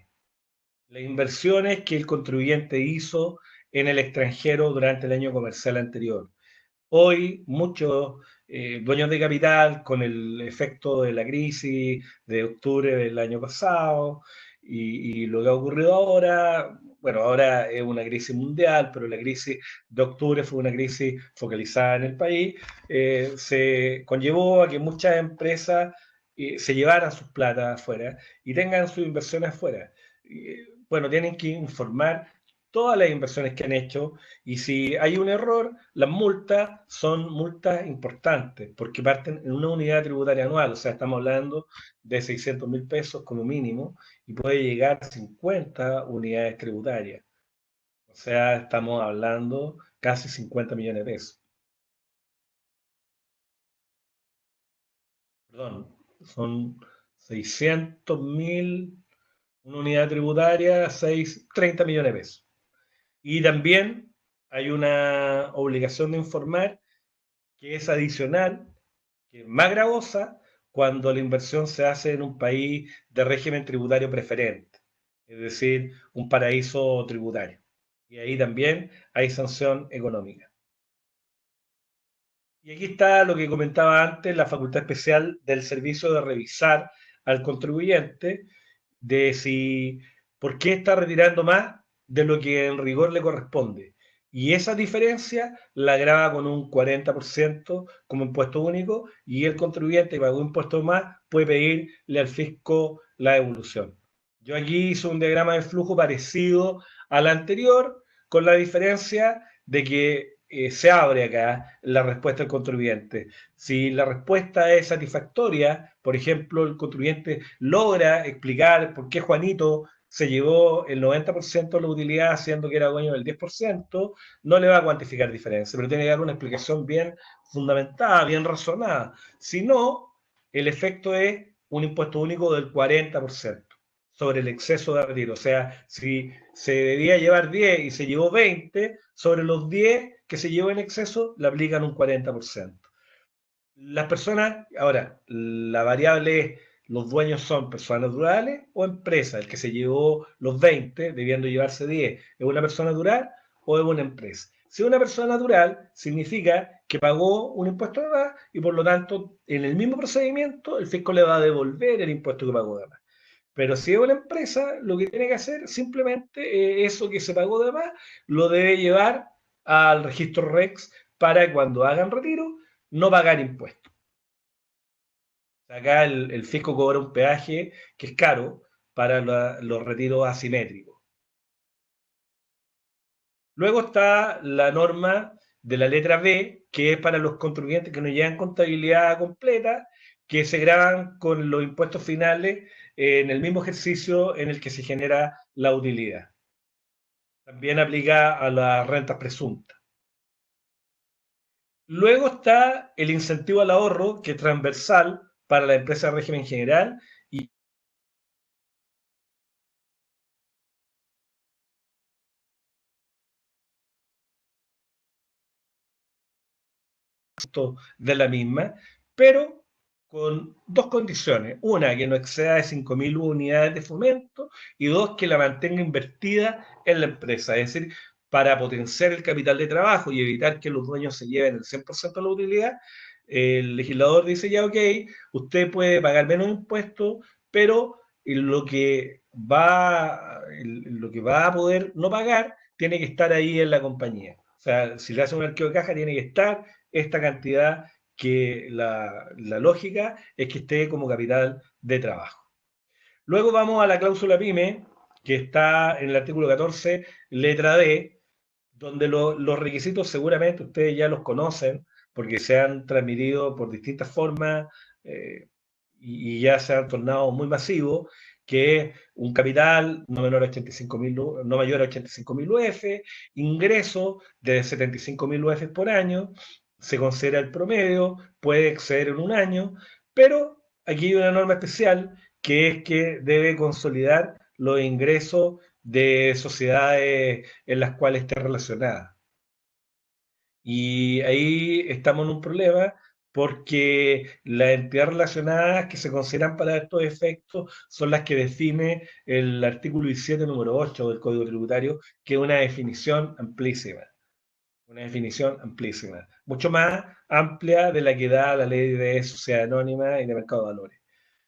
Las inversiones que el contribuyente hizo en el extranjero durante el año comercial anterior. Hoy muchos dueños de capital, con el efecto de la crisis de octubre del año pasado y lo que ha ocurrido ahora, bueno, ahora es una crisis mundial, pero la crisis de octubre fue una crisis focalizada en el país, se conllevó a que muchas empresas se llevaran sus platas afuera y tengan sus inversiones afuera. Bueno, tienen que informar todas las inversiones que han hecho y si hay un error, las multas son multas importantes porque parten en una unidad tributaria anual, o sea, estamos hablando de 600.000 pesos como mínimo y puede llegar a 50 unidades tributarias. O sea, estamos hablando casi 50 millones de pesos. Perdón, son 600.000, una unidad tributaria, 30 millones de pesos. Y también hay una obligación de informar que es adicional, que es más gravosa cuando la inversión se hace en un país de régimen tributario preferente, es decir, un paraíso tributario. Y ahí también hay sanción económica. Y aquí está lo que comentaba antes, la facultad especial del servicio de revisar al contribuyente de si por qué está retirando más de lo que en rigor le corresponde. Y esa diferencia la graba con un 40% como impuesto único y el contribuyente que pagó impuestos más puede pedirle al fisco la devolución. Yo aquí hice un diagrama de flujo parecido al anterior, con la diferencia de que se abre acá la respuesta del contribuyente. Si la respuesta es satisfactoria, por ejemplo, el contribuyente logra explicar por qué Juanito se llevó el 90% de la utilidad siendo que era dueño del 10%, no le va a cuantificar diferencia, pero tiene que dar una explicación bien fundamentada, bien razonada. Si no, el efecto es un impuesto único del 40% sobre el exceso de retiro. O sea, si se debía llevar 10 y se llevó 20, sobre los 10 que se llevó en exceso, le aplican un 40%. Las personas, ahora, la variable es, los dueños son personas naturales o empresas. El que se llevó los 20, debiendo llevarse 10, ¿es una persona natural o es una empresa? Si es una persona natural, significa que pagó un impuesto de más y por lo tanto, en el mismo procedimiento, el fisco le va a devolver el impuesto que pagó de más. Pero si es una empresa, lo que tiene que hacer simplemente eso que se pagó de más, lo debe llevar al registro REX para cuando hagan retiro no pagar impuestos. Acá el fisco cobra un peaje que es caro para los retiros asimétricos. Luego está la norma de la letra B, que es para los contribuyentes que no llevan contabilidad completa, que se graban con los impuestos finales en el mismo ejercicio en el que se genera la utilidad. También aplica a las rentas presuntas. Luego está el incentivo al ahorro, que es transversal para la empresa de régimen general y de la misma, pero con dos condiciones. Una, que no exceda de 5.000 unidades de fomento, y dos, que la mantenga invertida en la empresa. Es decir, para potenciar el capital de trabajo y evitar que los dueños se lleven el 100% de la utilidad, el legislador dice ya, ok, usted puede pagar menos impuestos, pero lo que va a poder no pagar tiene que estar ahí en la compañía. O sea, si le hace un arqueo de caja, tiene que estar esta cantidad, que la lógica es que esté como capital de trabajo. Luego vamos a la cláusula PYME, que está en el artículo 14, letra D, donde los requisitos seguramente ustedes ya los conocen, porque se han transmitido por distintas formas, y ya se han tornado muy masivos, que es un capital no menor a 85.000, no mayor a 85.000 UF, ingreso de 75.000 UF por año, se considera el promedio, puede exceder en un año, pero aquí hay una norma especial, que es que debe consolidar los ingresos de sociedades en las cuales esté relacionada. Y ahí estamos en un problema, porque las entidades relacionadas que se consideran para estos efectos son las que define el artículo 17, número 8 del Código Tributario, que es una definición amplísima. Una definición amplísima. Mucho más amplia de la que da la ley de sociedad anónima y de mercado de valores.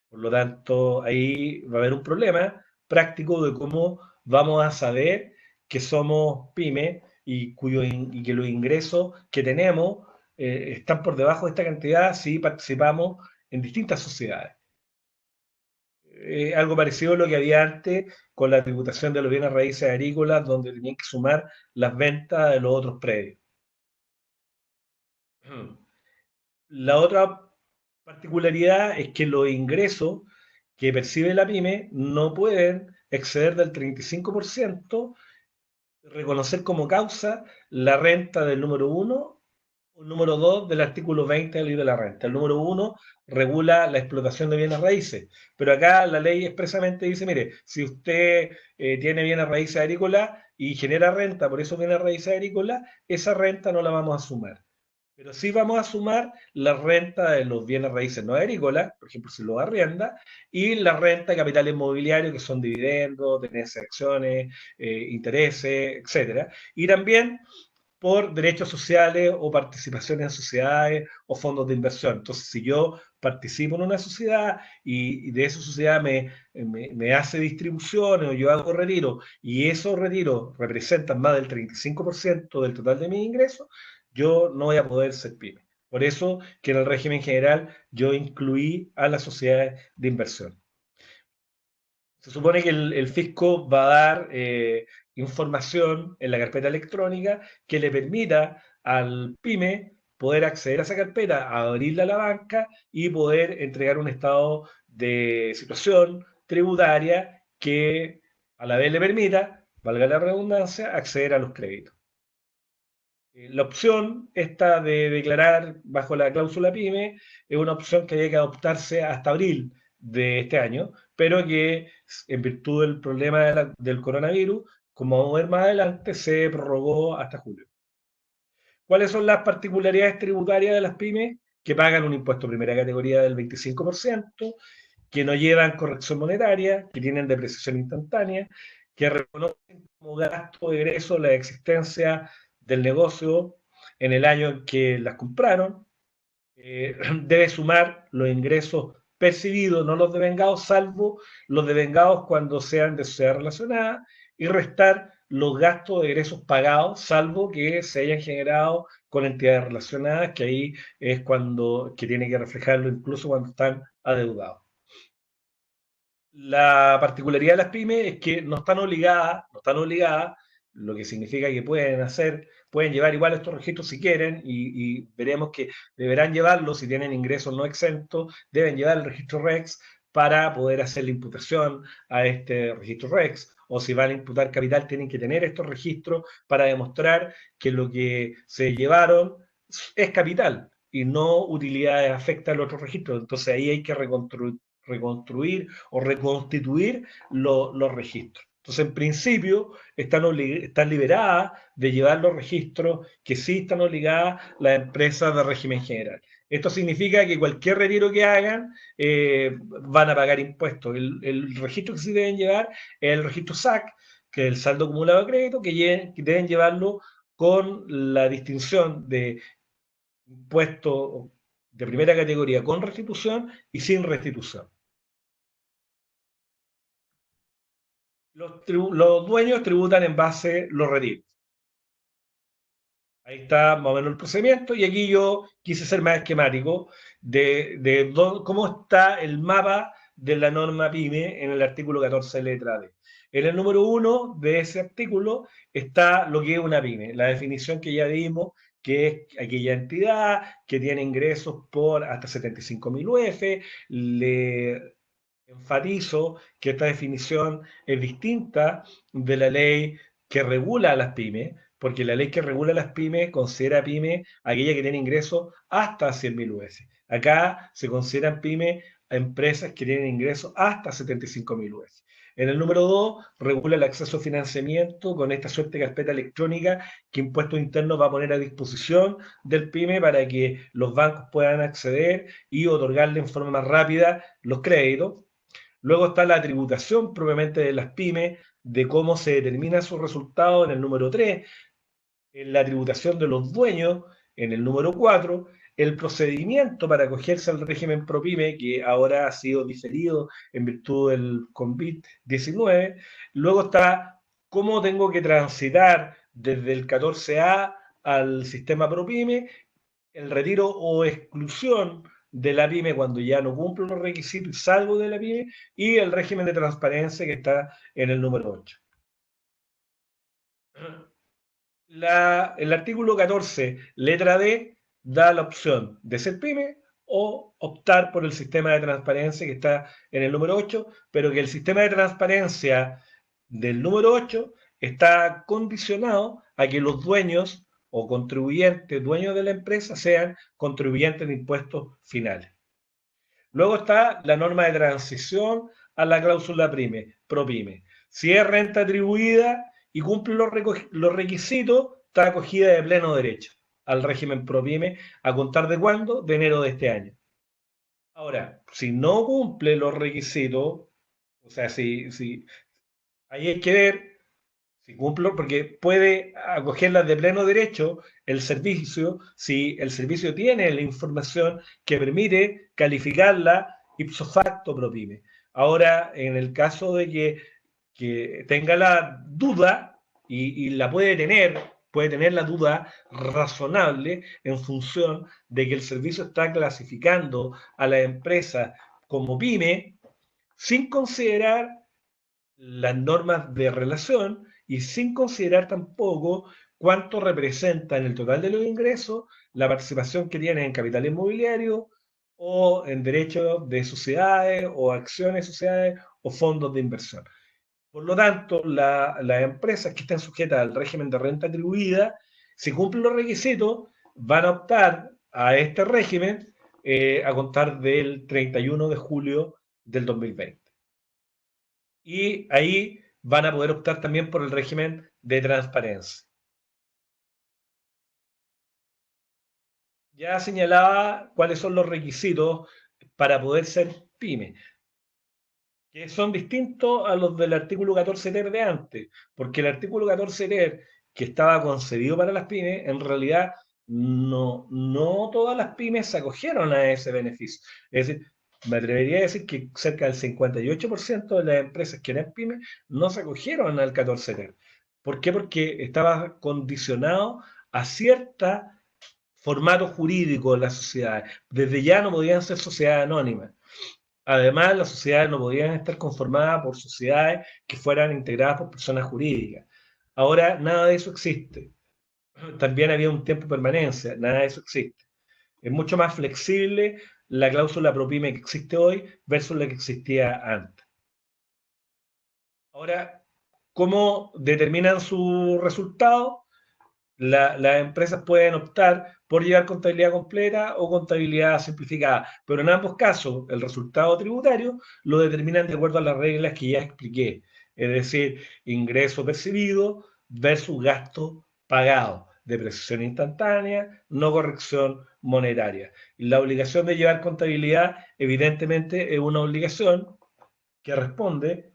Por lo tanto, ahí va a haber un problema práctico de cómo vamos a saber que somos pyme, y que los ingresos que tenemos están por debajo de esta cantidad si participamos en distintas sociedades. Algo parecido a lo que había antes con la tributación de los bienes raíces agrícolas, donde tenían que sumar las ventas de los otros predios. La otra particularidad es que los ingresos que percibe la pyme no pueden exceder del 35%, reconocer como causa la renta del número uno o número 2 del artículo 20 del libro de la renta. El número uno regula la explotación de bienes raíces, pero acá la ley expresamente dice, mire, si usted tiene bienes raíces agrícolas y genera renta por esos bienes raíces agrícolas, esa renta no la vamos a sumar. Pero sí vamos a sumar la renta de los bienes raíces no agrícolas, por ejemplo, si lo arrienda, y la renta de capital inmobiliario, que son dividendos, tenencias de acciones, intereses, etcétera. Y también por derechos sociales o participaciones en sociedades o fondos de inversión. Entonces, si yo participo en una sociedad y de esa sociedad me hace distribuciones o yo hago retiro, y esos retiros representan más del 35% del total de mis ingresos, yo no voy a poder ser pyme. Por eso que en el régimen general yo incluí a las sociedades de inversión. Se supone que el fisco va a dar información en la carpeta electrónica que le permita al pyme poder acceder a esa carpeta, abrirla a la banca y poder entregar un estado de situación tributaria que a la vez le permita, valga la redundancia, acceder a los créditos. La opción esta de declarar bajo la cláusula PYME es una opción que había que adoptarse hasta abril de este año, pero que en virtud del problema del coronavirus, como vamos a ver más adelante, se prorrogó hasta julio. ¿Cuáles son las particularidades tributarias de las pymes? Que pagan un impuesto de primera categoría del 25%, que no llevan corrección monetaria, que tienen depreciación instantánea, que reconocen como gasto de egreso la existencia del negocio en el año en que las compraron, debe sumar los ingresos percibidos, no los devengados, salvo los devengados cuando sean de sociedad relacionada, y restar los gastos de egresos pagados, salvo que se hayan generado con entidades relacionadas, que ahí es cuando que tiene que reflejarlo incluso cuando están adeudados. La particularidad de las pymes es que no están obligadas, lo que significa que pueden llevar igual estos registros si quieren, y veremos que deberán llevarlo si tienen ingresos no exentos, deben llevar el registro REX para poder hacer la imputación a este registro REX, o si van a imputar capital tienen que tener estos registros para demostrar que lo que se llevaron es capital y no utilidades afecta al otro registro. Entonces ahí hay que reconstruir o reconstituir los registros. Entonces, en principio, están liberadas de llevar los registros que sí están obligadas las empresas de régimen general. Esto significa que cualquier retiro que hagan van a pagar impuestos. El registro que sí deben llevar es el registro SAC, que es el saldo acumulado de crédito, que deben llevarlo con la distinción de impuestos de primera categoría con restitución y sin restitución. Los dueños tributan en base los retiros. Ahí está más o menos el procedimiento y aquí yo quise ser más esquemático de cómo está el mapa de la norma PYME en el artículo 14 letra D. En el número 1 de ese artículo está lo que es una PYME, la definición que ya vimos, que es aquella entidad que tiene ingresos por hasta 75.000 UF. Le enfatizo que esta definición es distinta de la ley que regula a las pymes, porque la ley que regula a las pymes considera pyme aquella que tiene ingresos hasta 100.000 UF. Acá se consideran pyme a empresas que tienen ingresos hasta 75.000 UF. En el número 2, regula el acceso a financiamiento con esta suerte de carpeta electrónica que Impuestos Internos va a poner a disposición del pyme para que los bancos puedan acceder y otorgarle en forma más rápida los créditos. Luego está la tributación propiamente de las pymes, de cómo se determina su resultado en el número 3, en la tributación de los dueños en el número 4, el procedimiento para acogerse al régimen ProPyme, que ahora ha sido diferido en virtud del COVID-19. Luego está cómo tengo que transitar desde el 14A al sistema ProPyme, el retiro o exclusión de la pyme cuando ya no cumplo los requisitos y salgo de la pyme, y el régimen de transparencia que está en el número 8. El artículo 14, letra D, da la opción de ser pyme o optar por el sistema de transparencia que está en el número 8, pero que el sistema de transparencia del número 8 está condicionado a que los dueños o contribuyentes, dueños de la empresa, sean contribuyentes de impuestos finales. Luego está la norma de transición a la cláusula ProPyme. Si es renta atribuida y cumple los requisitos, está acogida de pleno derecho al régimen ProPyme. ¿A contar de cuándo? De enero de este año. Ahora, si no cumple los requisitos, o sea, ahí hay que ver si cumple, porque puede acogerlas de pleno derecho el servicio, si el servicio tiene la información que permite calificarla ipso facto ProPyme. Ahora, en el caso de que tenga la duda, y la puede tener la duda razonable en función de que el servicio está clasificando a la empresa como pyme sin considerar las normas de relación y sin considerar tampoco cuánto representa en el total de los ingresos la participación que tiene en capital inmobiliario o en derechos de sociedades o acciones de sociedades o fondos de inversión. Por lo tanto, las empresas que estén sujetas al régimen de renta atribuida, si cumplen los requisitos, van a optar a este régimen a contar del 31 de julio del 2020. Y ahí van a poder optar también por el régimen de transparencia. Ya señalaba cuáles son los requisitos para poder ser pyme, que son distintos a los del artículo 14 ter de antes, porque el artículo 14 ter, que estaba concebido para las pymes, en realidad no todas las pymes se acogieron a ese beneficio. Es decir, me atrevería a decir que cerca del 58% de las empresas que eran pymes no se acogieron al 14 ter. ¿Por qué? Porque estaba condicionado a cierta formato jurídico de las sociedades. Desde ya no podían ser sociedades anónimas. Además, las sociedades no podían estar conformadas por sociedades que fueran integradas por personas jurídicas. Ahora, nada de eso existe. También había un tiempo de permanencia, nada de eso existe. Es mucho más flexible la cláusula ProPyme que existe hoy versus la que existía antes. Ahora, ¿cómo determinan su resultado? Las empresas pueden optar por llevar contabilidad completa o contabilidad simplificada, pero en ambos casos el resultado tributario lo determinan de acuerdo a las reglas que ya expliqué. es decir, ingreso percibido versus gasto pagado, depreciación instantánea, no corrección monetaria. Y la obligación de llevar contabilidad, evidentemente, es una obligación que responde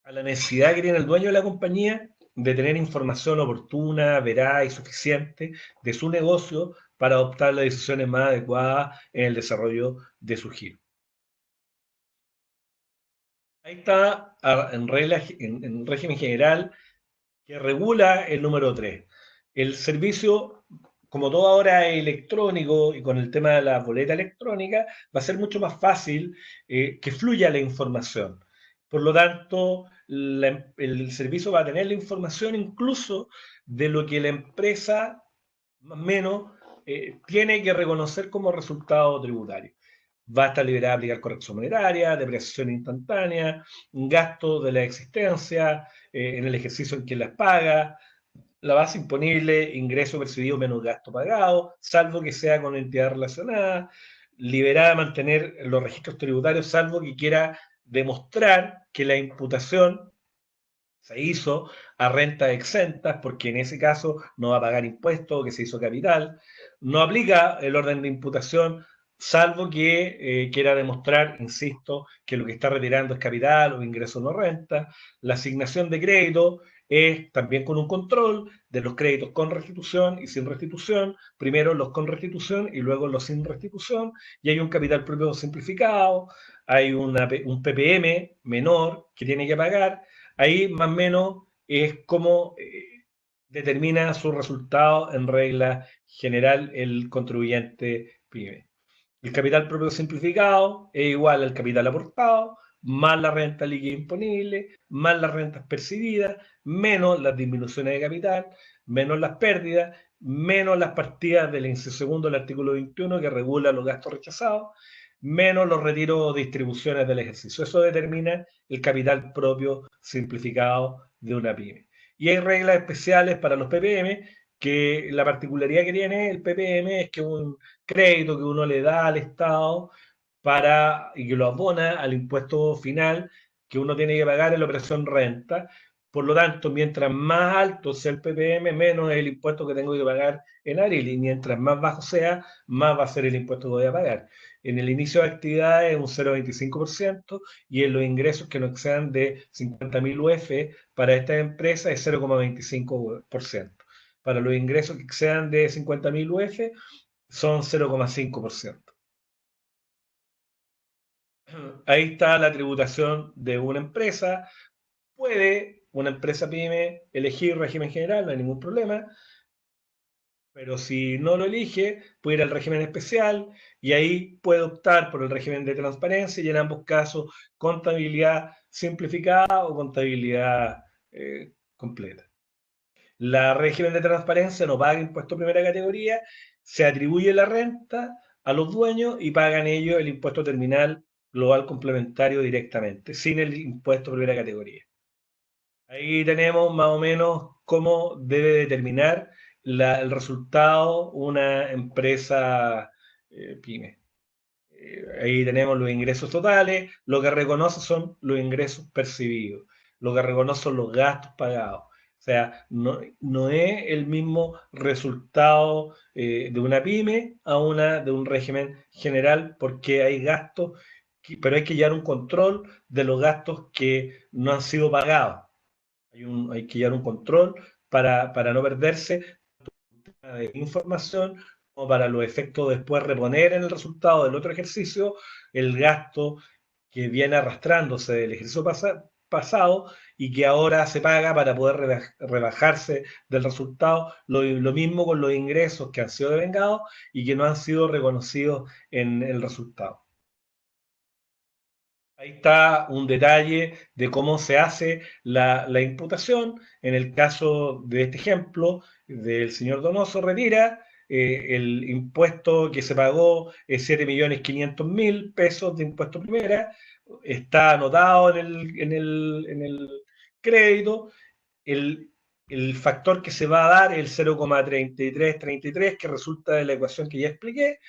a la necesidad que tiene el dueño de la compañía de tener información oportuna, veraz y suficiente de su negocio para adoptar las decisiones más adecuadas en el desarrollo de su giro. Ahí está en régimen general que regula el número 3. El servicio, como todo ahora es electrónico y con el tema de la boleta electrónica, va a ser mucho más fácil que fluya la información. Por lo tanto, el servicio va a tener la información incluso de lo que la empresa, más o menos, tiene que reconocer como resultado tributario. Va a estar liberada a aplicar corrección monetaria, depreciación instantánea, gastos de la existencia, en el ejercicio en que las paga, la base imponible, ingreso percibido menos gasto pagado, salvo que sea con entidad relacionada, liberada a mantener los registros tributarios, salvo que quiera demostrar que la imputación se hizo a rentas exentas, porque en ese caso no va a pagar impuestos, que se hizo capital. No aplica el orden de imputación, salvo que quiera demostrar, insisto, que lo que está retirando es capital o ingreso no renta. La asignación de crédito es también con un control de los créditos con restitución y sin restitución, primero los con restitución y luego los sin restitución, y hay un capital propio simplificado, hay un PPM menor que tiene que pagar. Ahí más o menos es como determina su resultado en regla general el contribuyente PYME. El capital propio simplificado es igual al capital aportado, más la renta líquida imponible, más las rentas percibidas, menos las disminuciones de capital, menos las pérdidas, menos las partidas del inciso segundo del artículo 21 que regula los gastos rechazados, menos los retiros o distribuciones del ejercicio. Eso determina el capital propio simplificado de una pyme. Y hay reglas especiales para los PPM, que la particularidad que tiene el PPM es que un crédito que uno le da al Estado y que lo abona al impuesto final que uno tiene que pagar en la operación renta. Por lo tanto, mientras más alto sea el PPM, menos es el impuesto que tengo que pagar en abril. Y mientras más bajo sea, más va a ser el impuesto que voy a pagar. En el inicio de actividad es un 0,25% y en los ingresos que no excedan de 50.000 UF para esta empresa es 0,25%. Para los ingresos que excedan de 50.000 UF son 0,5%. Ahí está la tributación de una empresa. Puede una empresa pyme elegir régimen general, no hay ningún problema, pero si no lo elige, puede ir al régimen especial y ahí puede optar por el régimen de transparencia y en ambos casos contabilidad simplificada o contabilidad completa. La régimen de transparencia no paga impuesto primera categoría, se atribuye la renta a los dueños y pagan ellos el impuesto terminal global complementario directamente, sin el impuesto primera categoría. Ahí tenemos más o menos cómo debe determinar el resultado una empresa pyme. Ahí tenemos los ingresos totales, lo que reconoce son los ingresos percibidos, lo que reconoce son los gastos pagados. O sea, no es el mismo resultado de una pyme de un régimen general porque hay gastos, pero hay que llevar un control de los gastos que no han sido pagados. Hay que llevar un control para no perderse de información o para los efectos después reponer en el resultado del otro ejercicio el gasto que viene arrastrándose del ejercicio pasado y que ahora se paga para poder rebajarse del resultado. Lo mismo con los ingresos que han sido devengados y que no han sido reconocidos en el resultado. Ahí está un detalle de cómo se hace la imputación. En el caso de este ejemplo del señor Donoso, retira el impuesto que se pagó es 7.500.000 pesos de impuesto primera. Está anotado en el crédito. El, el factor que se va a dar es el 0,3333, que resulta de la ecuación que ya expliqué.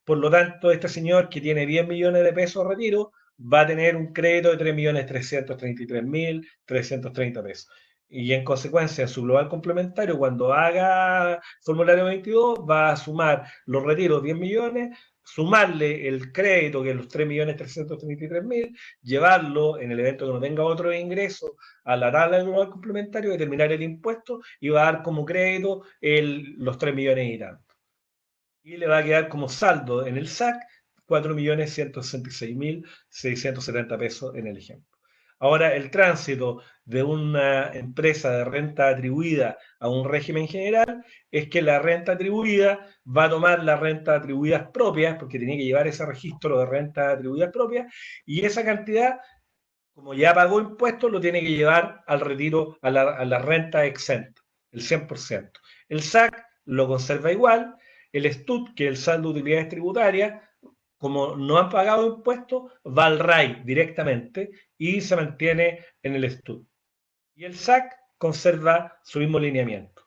Por lo tanto, este señor que tiene 10 millones de pesos de retiro va a tener un crédito de 3.333.330 pesos. Y en consecuencia, en su global complementario, cuando haga formulario 22, va a sumar los retiros 10 millones, sumarle el crédito, que es los 3.333.000, llevarlo en el evento que no tenga otro ingreso a la tabla del global complementario, determinar el impuesto y va a dar como crédito los 3 millones y tanto. Y le va a quedar como saldo en el SAC 4.166.670 pesos en el ejemplo. Ahora, el tránsito de una empresa de renta atribuida a un régimen general es que la renta atribuida va a tomar las rentas atribuidas propias, porque tiene que llevar ese registro de rentas atribuidas propias, y esa cantidad, como ya pagó impuestos, lo tiene que llevar al retiro, a la renta exenta, el 100%. El SAC lo conserva igual, el STUT, que es el saldo de utilidades tributarias, como no han pagado impuestos, va al RAI directamente y se mantiene en el STUT. Y el SAC conserva su mismo lineamiento.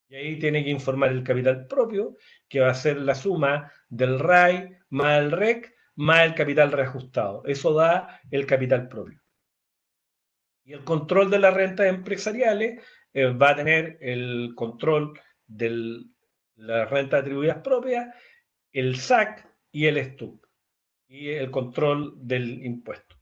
Y ahí tiene que informar el capital propio, que va a ser la suma del RAI más el REC más el capital reajustado. Eso da el capital propio. Y el control de las rentas empresariales va a tener el control de las rentas atribuidas propias, el SAC y el STUC, y el control del impuesto.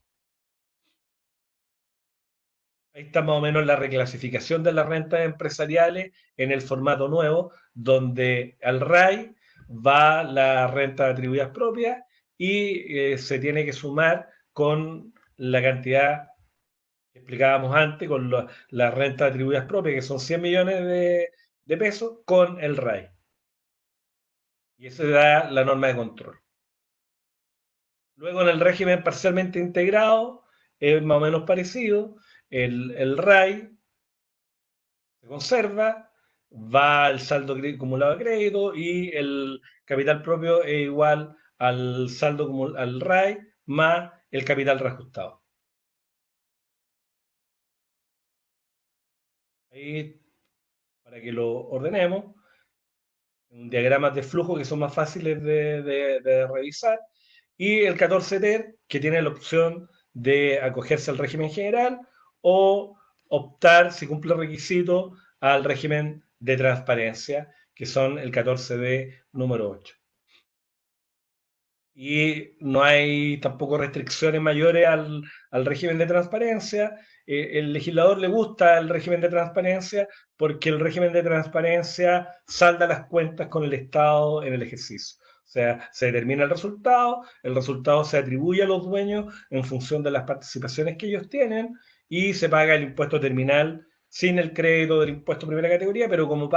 Ahí está más o menos la reclasificación de las rentas empresariales en el formato nuevo, donde al RAI va la renta atribuidas propias y se tiene que sumar con la cantidad que explicábamos antes, con las rentas atribuidas propias, que son 100 millones de pesos, con el RAI. Y eso da la norma de control. Luego en el régimen parcialmente integrado es más o menos parecido. El RAI se conserva, va al saldo acumulado de crédito y el capital propio es igual al saldo al RAI más el capital reajustado. Ahí, para que lo ordenemos, diagramas de flujo que son más fáciles de revisar, y el 14 TER, que tiene la opción de acogerse al régimen general o optar, si cumple requisitos, al régimen de transparencia, que son el 14D número 8. Y no hay tampoco restricciones mayores al régimen de transparencia. El legislador le gusta el régimen de transparencia porque el régimen de transparencia salda las cuentas con el Estado en el ejercicio. O sea, se determina el resultado se atribuye a los dueños en función de las participaciones que ellos tienen y se paga el impuesto terminal sin el crédito del impuesto primera categoría, pero como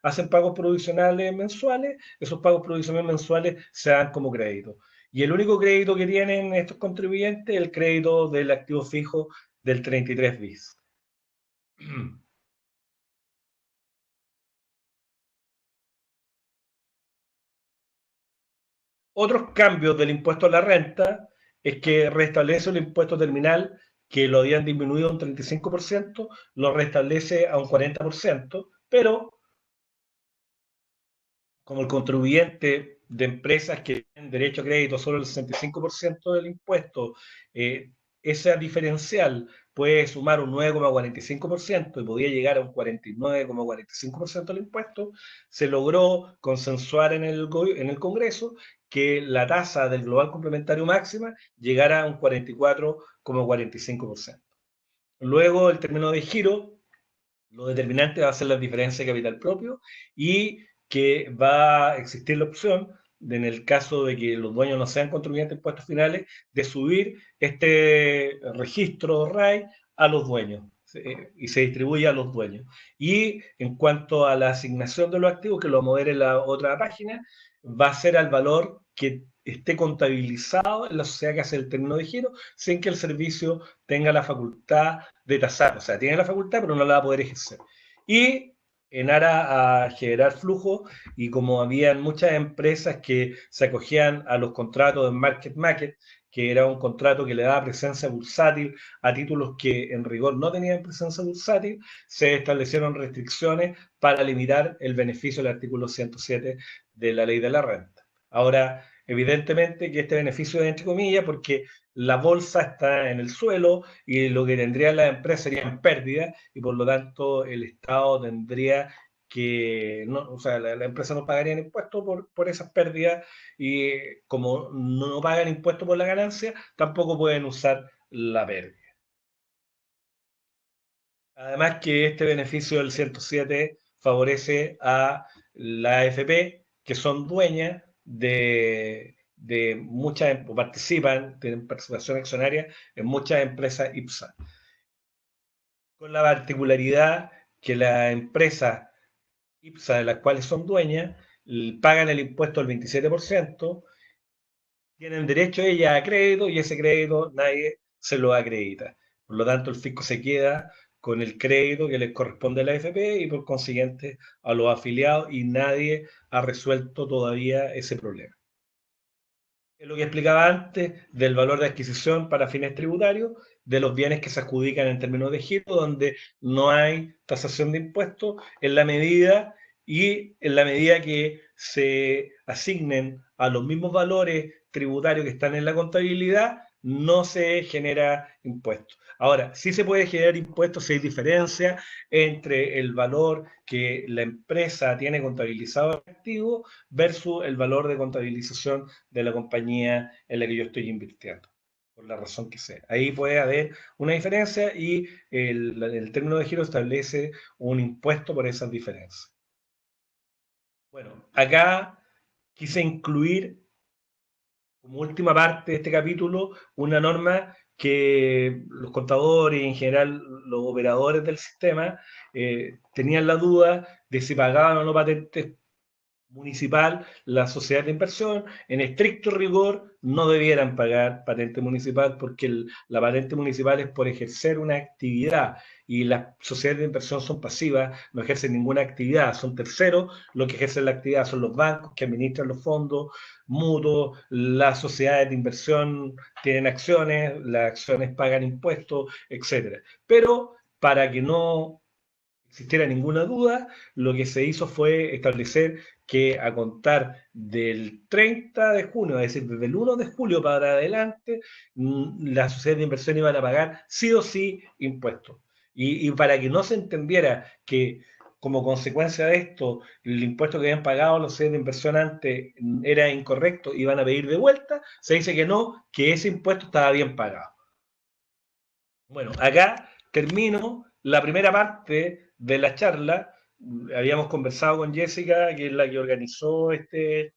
hacen pagos provisionales mensuales, esos pagos provisionales mensuales se dan como crédito. Y el único crédito que tienen estos contribuyentes es el crédito del activo fijo del 33 bis. Otros cambios del impuesto a la renta es que restablece el impuesto terminal que lo habían disminuido a un 35%, lo restablece a un 40%, pero como el contribuyente de empresas que tienen derecho a crédito solo el 65% del impuesto, esa diferencial puede sumar un 9,45% y podría llegar a un 49,45% del impuesto, se logró consensuar en el Congreso que la tasa del global complementario máxima llegara a un 44,45%. Luego, el término de giro, lo determinante va a ser la diferencia de capital propio y que va a existir la opción, en el caso de que los dueños no sean contribuyentes de impuestos finales, de subir este registro RAI a los dueños y se distribuye a los dueños. Y en cuanto a la asignación de los activos, que lo modere la otra página, va a ser al valor que esté contabilizado en la sociedad que hace el término de giro, sin que el servicio tenga la facultad de tasar. O sea, tiene la facultad, pero no la va a poder ejercer. Y en aras a generar flujo, y como habían muchas empresas que se acogían a los contratos de market, que era un contrato que le daba presencia bursátil a títulos que en rigor no tenían presencia bursátil, se establecieron restricciones para limitar el beneficio del artículo 107 de la ley de la renta. Ahora, evidentemente que este beneficio es entre comillas porque la bolsa está en el suelo y lo que tendrían las empresas serían pérdidas y por lo tanto el Estado tendría que, no, o sea, la empresa no pagarían impuestos por esas pérdidas y como no pagan impuestos por la ganancia, tampoco pueden usar la pérdida. Además que este beneficio del 107 favorece a la AFP, que son dueñas de muchas, o participan, tienen participación accionaria en muchas empresas IPSA, con la particularidad que las empresas IPSA de las cuales son dueñas pagan el impuesto del 27%, tienen derecho ellas a crédito y ese crédito nadie se lo acredita. Por lo tanto, el fisco se queda con el crédito que les corresponde a la AFP y por consiguiente a los afiliados y nadie ha resuelto todavía ese problema. Es lo que explicaba antes del valor de adquisición para fines tributarios de los bienes que se adjudican en términos de giro, donde no hay tasación de impuestos en la medida que se asignen a los mismos valores tributarios que están en la contabilidad, no se genera impuesto. Ahora, sí se puede generar impuestos si hay diferencia entre el valor que la empresa tiene contabilizado en activo versus el valor de contabilización de la compañía en la que yo estoy invirtiendo, por la razón que sea. Ahí puede haber una diferencia y el término de giro establece un impuesto por esas diferencias. Bueno, acá quise incluir como última parte de este capítulo una norma que los contadores y en general los operadores del sistema tenían la duda de si pagaban o no patentes municipal, la sociedad de inversión, en estricto rigor, no debieran pagar patente municipal porque la patente municipal es por ejercer una actividad y las sociedades de inversión son pasivas, no ejercen ninguna actividad, son terceros, los que ejercen la actividad son los bancos que administran los fondos mutuos, las sociedades de inversión tienen acciones, las acciones pagan impuestos, etcétera. Pero para que no existiera ninguna duda, lo que se hizo fue establecer que a contar del 30 de junio, es decir, desde el 1 de julio para adelante, las sociedades de inversión iban a pagar sí o sí impuestos. Y para que no se entendiera que como consecuencia de esto, el impuesto que habían pagado los sociedades de inversión antes era incorrecto, iban a pedir de vuelta, se dice que no, que ese impuesto estaba bien pagado. Bueno, acá termino la primera parte de la charla. Habíamos conversado con Jessica, que es la que organizó este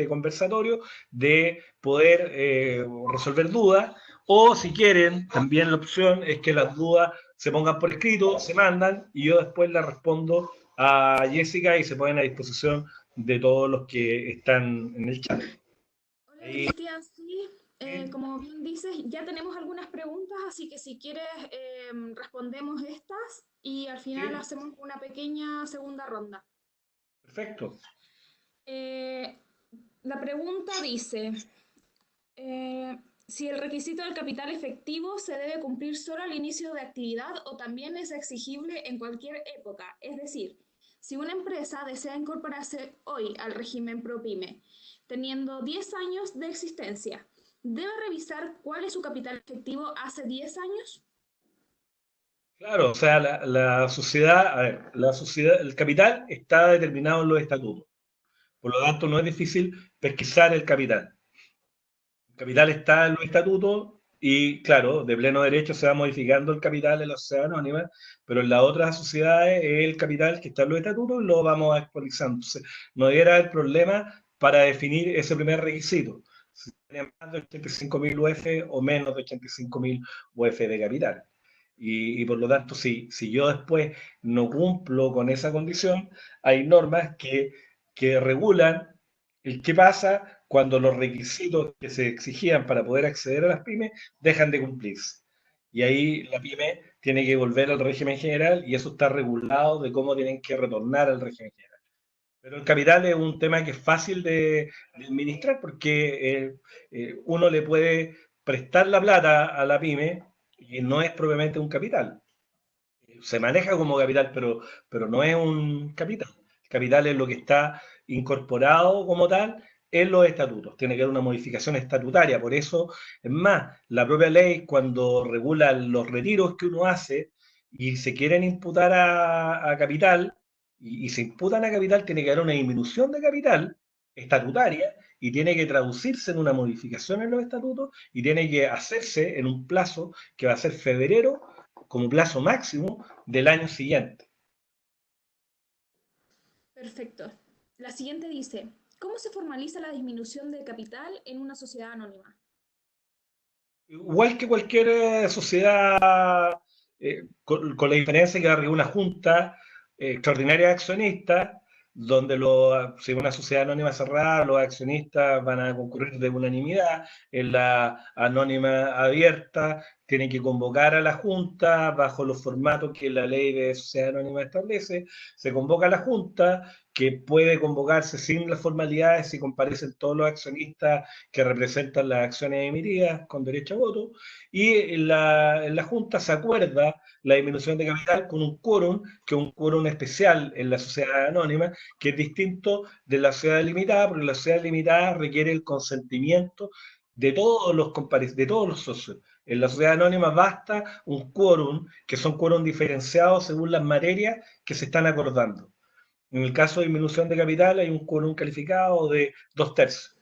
conversatorio, de poder resolver dudas. O si quieren, también la opción es que las dudas se pongan por escrito, se mandan y yo después las respondo a Jessica y se ponen a disposición de todos los que están en el chat. Hola Ahí, Cristian, sí, como bien dices, ya tenemos algunas preguntas, así que si quieres respondemos estas y al final ¿sí? hacemos una pequeña segunda ronda. Perfecto. Eh, la pregunta dice, si el requisito del capital efectivo se debe cumplir solo al inicio de actividad o también es exigible en cualquier época. Es decir, si una empresa desea incorporarse hoy al régimen ProPyme, teniendo 10 años de existencia, ¿debe revisar cuál es su capital efectivo hace 10 años? Claro, o sea, la sociedad, a ver, la sociedad, el capital está determinado en los estatutos. Por lo tanto, no es difícil pesquisar el capital. El capital está en los estatutos y, claro, de pleno derecho se va modificando el capital en la sociedad anónima, pero en las otras sociedades es el capital que está en los estatutos y lo vamos actualizando. Entonces, no debiera haber problema para definir ese primer requisito. Si tiene más de 85.000 UF o menos de 85.000 UF de capital. Y por lo tanto, si yo después no cumplo con esa condición, hay normas que regulan el qué pasa cuando los requisitos que se exigían para poder acceder a las pymes dejan de cumplirse. Y ahí la pyme tiene que volver al régimen general y eso está regulado de cómo tienen que retornar al régimen general. Pero el capital es un tema que es fácil de administrar porque uno le puede prestar la plata a la pyme y no es propiamente un capital. Se maneja como capital, pero no es un capital. El capital es lo que está incorporado como tal en los estatutos, tiene que haber una modificación estatutaria. Por eso, es más, la propia ley, cuando regula los retiros que uno hace y se quieren imputar a capital, y se imputan a capital, tiene que haber una disminución de capital estatutaria y tiene que traducirse en una modificación en los estatutos y tiene que hacerse en un plazo que va a ser febrero como plazo máximo del año siguiente. Perfecto. La siguiente dice, ¿cómo se formaliza la disminución de capital en una sociedad anónima? Igual que cualquier sociedad, con la diferencia que arriba una junta extraordinaria de accionistas, donde si es una sociedad anónima cerrada, los accionistas van a concurrir de unanimidad. En la anónima abierta, tienen que convocar a la junta bajo los formatos que la ley de sociedad anónima establece. Se convoca a la junta, que puede convocarse sin las formalidades si comparecen todos los accionistas que representan las acciones emitidas con derecho a voto, y en la Junta se acuerda la disminución de capital con un quórum, que es un quórum especial en la sociedad anónima, que es distinto de la sociedad limitada, porque la sociedad limitada requiere el consentimiento de todos los socios. En la sociedad anónima basta un quórum, que son quórum diferenciados según las materias que se están acordando. En el caso de disminución de capital hay un quórum calificado de 2/3.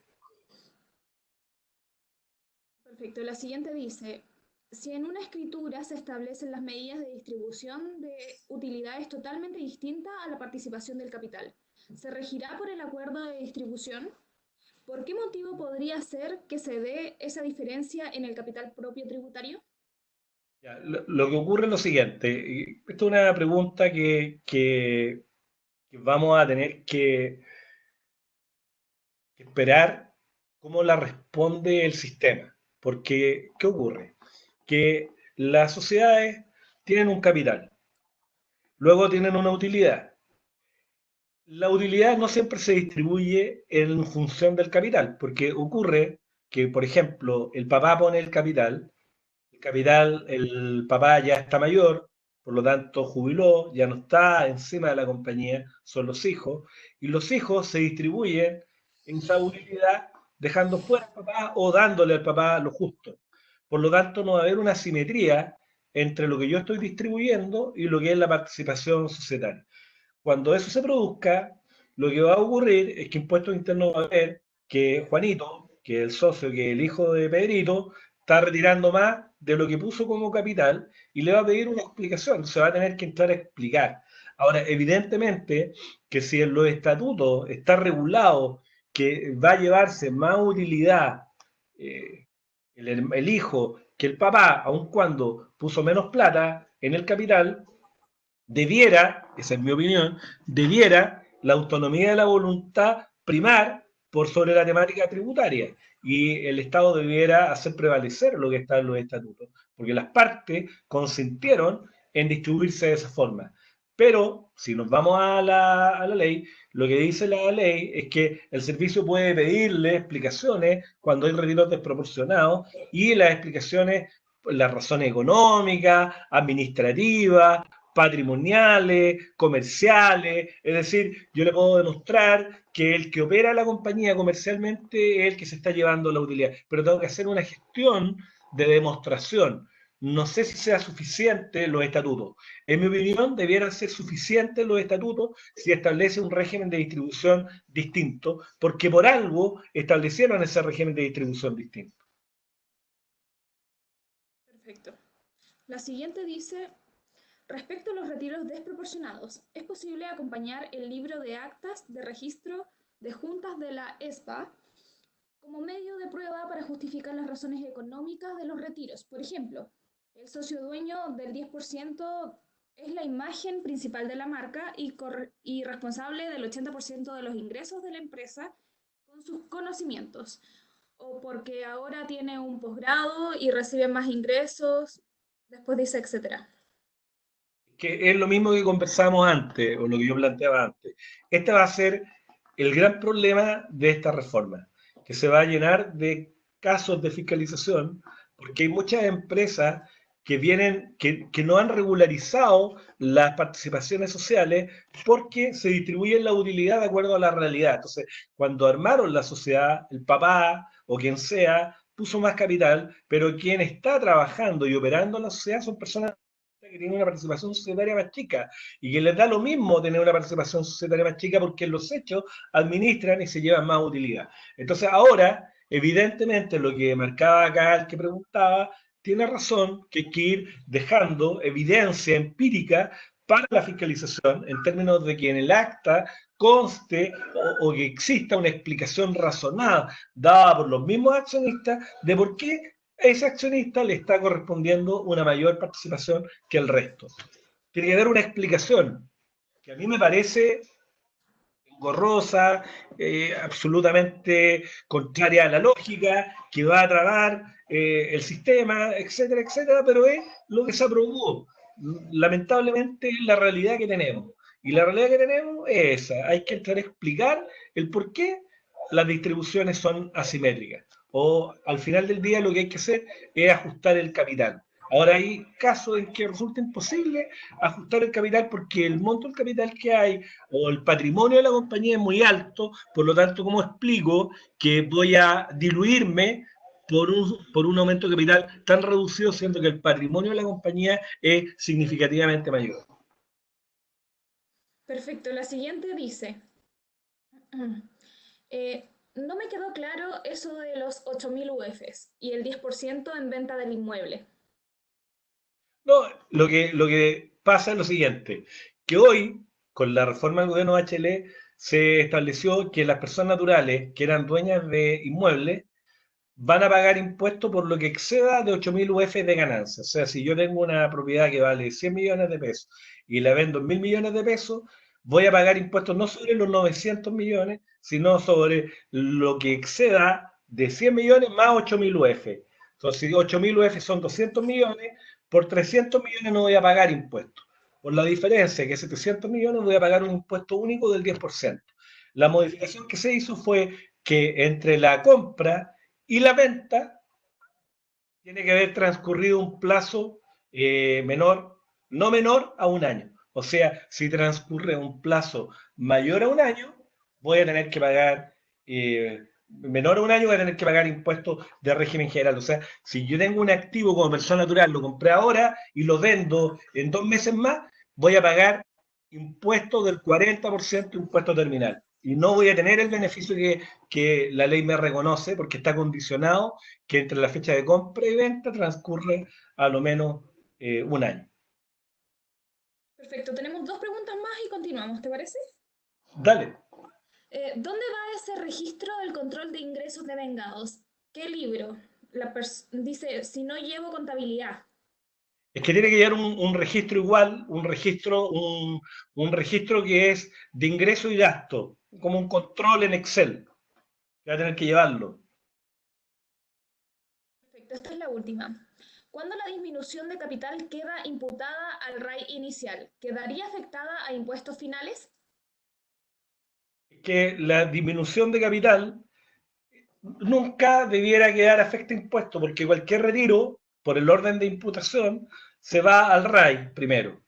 Perfecto. La siguiente dice, si en una escritura se establecen las medidas de distribución de utilidades totalmente distintas a la participación del capital, ¿se regirá por el acuerdo de distribución? ¿Por qué motivo podría ser que se dé esa diferencia en el capital propio tributario? Ya, lo que ocurre es lo siguiente, y esto es una pregunta que vamos a tener que esperar cómo la responde el sistema. Porque, ¿qué ocurre? Que las sociedades tienen un capital, luego tienen una utilidad. La utilidad no siempre se distribuye en función del capital, porque ocurre que, por ejemplo, el papá pone el capital, el papá ya está mayor, por lo tanto jubiló, ya no está encima de la compañía, son los hijos, y los hijos se distribuyen en esa utilidad dejando fuera al papá o dándole al papá lo justo. Por lo tanto, no va a haber una simetría entre lo que yo estoy distribuyendo y lo que es la participación societaria. Cuando eso se produzca, lo que va a ocurrir es que Impuestos Internos va a ver que Juanito, que es el socio, que es el hijo de Pedrito, está retirando más de lo que puso como capital y le va a pedir una explicación, se va a tener que entrar a explicar. Ahora, evidentemente que si en los estatutos está regulado que va a llevarse más utilidad eh, el hijo que el papá, aun cuando puso menos plata en el capital, debiera, esa es mi opinión, debiera la autonomía de la voluntad primar por sobre la temática tributaria y el Estado debiera hacer prevalecer lo que está en los estatutos, porque las partes consintieron en distribuirse de esa forma. Pero si nos vamos a la ley, lo que dice la ley es que el servicio puede pedirle explicaciones cuando hay retiros desproporcionados y las explicaciones, las razones económicas, administrativas, patrimoniales, comerciales, es decir, yo le puedo demostrar que el que opera la compañía comercialmente es el que se está llevando la utilidad, pero tengo que hacer una gestión de demostración. No sé si sea suficiente los estatutos. En mi opinión, debieran ser suficientes los estatutos si establece un régimen de distribución distinto, porque por algo establecieron ese régimen de distribución distinto. Perfecto. La siguiente dice, respecto a los retiros desproporcionados, ¿es posible acompañar el libro de actas de registro de juntas de la ESPA como medio de prueba para justificar las razones económicas de los retiros? Por ejemplo, el socio dueño del 10% es la imagen principal de la marca y responsable del 80% de los ingresos de la empresa con sus conocimientos, o porque ahora tiene un posgrado y recibe más ingresos, después dice etcétera. Que es lo mismo que conversábamos antes, o lo que yo planteaba antes. Este va a ser el gran problema de esta reforma, que se va a llenar de casos de fiscalización, porque hay muchas empresas que no han regularizado las participaciones sociales porque se distribuyen la utilidad de acuerdo a la realidad. Entonces, cuando armaron la sociedad, el papá o quien sea puso más capital, pero quien está trabajando y operando en la sociedad son personas que tienen una participación societaria más chica y que les da lo mismo tener una participación societaria más chica porque en los hechos administran y se llevan más utilidad. Entonces ahora, evidentemente, lo que marcaba acá el que preguntaba, tiene razón que hay que ir dejando evidencia empírica para la fiscalización en términos de que en el acta conste o que exista una explicación razonada dada por los mismos accionistas de por qué a ese accionista le está correspondiendo una mayor participación que el resto. Tiene que dar una explicación que a mí me parece engorrosa, absolutamente contraria a la lógica, que va a trabar el sistema, etcétera, etcétera, pero es lo que se aprobó. Lamentablemente es la realidad que tenemos. Y la realidad que tenemos es esa. Hay que entrar a explicar el por qué las distribuciones son asimétricas. O al final del día lo que hay que hacer es ajustar el capital. Ahora hay casos en que resulta imposible ajustar el capital porque el monto del capital que hay o el patrimonio de la compañía es muy alto, por lo tanto, ¿cómo explico que voy a diluirme por un aumento de capital tan reducido, siendo que el patrimonio de la compañía es significativamente mayor? Perfecto, la siguiente dice, no me quedó claro eso de los 8.000 UFs y el 10% en venta del inmueble. No, lo que pasa es lo siguiente, que hoy, con la reforma del gobierno de Bachelet, se estableció que las personas naturales que eran dueñas de inmuebles van a pagar impuestos por lo que exceda de 8.000 UF de ganancia. O sea, si yo tengo una propiedad que vale 100 millones de pesos y la vendo en 1.000 millones de pesos, voy a pagar impuestos no sobre los 900 millones, sino sobre lo que exceda de 100 millones más 8.000 UF. Entonces, si 8.000 UF son 200 millones, por 300 millones no voy a pagar impuestos. Por la diferencia que 700 millones voy a pagar un impuesto único del 10%. La modificación que se hizo fue que entre la compra y la venta tiene que haber transcurrido un plazo menor, no menor a un año. O sea, si transcurre un plazo mayor a un año, voy a tener que pagar, menor a un año, voy a tener que pagar impuestos de régimen general. O sea, si yo tengo un activo como persona natural, lo compré ahora y lo vendo en 2 meses más, voy a pagar impuestos del 40% impuesto terminal. Y no voy a tener el beneficio que la ley me reconoce porque está condicionado que entre la fecha de compra y venta transcurre a lo menos un año. Perfecto, tenemos dos preguntas más y continuamos, ¿te parece? Dale. ¿Dónde va ese registro del control de ingresos de vengados? ¿Qué libro? Dice, si no llevo contabilidad. Es que tiene que llevar un registro igual, un registro que es de ingreso y gasto, como un control en Excel, que va a tener que llevarlo. Perfecto, esta es la última. ¿Cuándo la disminución de capital queda imputada al RAI inicial? ¿Quedaría afectada a impuestos finales? Que la disminución de capital nunca debiera quedar afecto a impuestos, porque cualquier retiro, por el orden de imputación, se va al RAI primero.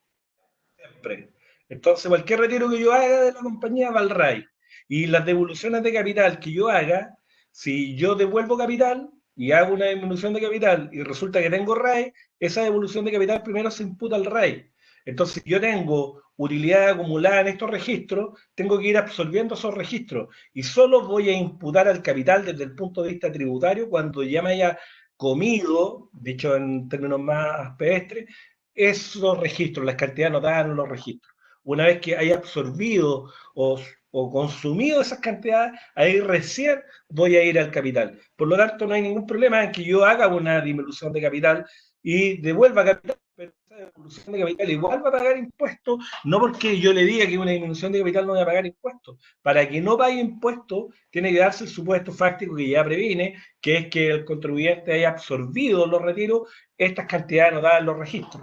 Siempre. Entonces, cualquier retiro que yo haga de la compañía va al RAI. Y las devoluciones de capital que yo haga, si yo devuelvo capital y hago una disminución de capital y resulta que tengo RAI, esa devolución de capital primero se imputa al RAI. Entonces, si yo tengo utilidad acumulada en estos registros, tengo que ir absorbiendo esos registros y solo voy a imputar al capital desde el punto de vista tributario cuando ya me haya comido, dicho en términos más pedestres, esos registros, las cantidades anotadas en los registros. Una vez que haya absorbido o consumido esas cantidades, ahí recién voy a ir al capital. Por lo tanto, no hay ningún problema en que yo haga una disminución de capital y devuelva capital, pero esa devolución de capital igual va a pagar impuestos, no porque yo le diga que una disminución de capital no va a pagar impuestos. Para que no pague impuestos, tiene que darse el supuesto fáctico que ya previene, que es que el contribuyente haya absorbido los retiros estas cantidades anotadas en los registros.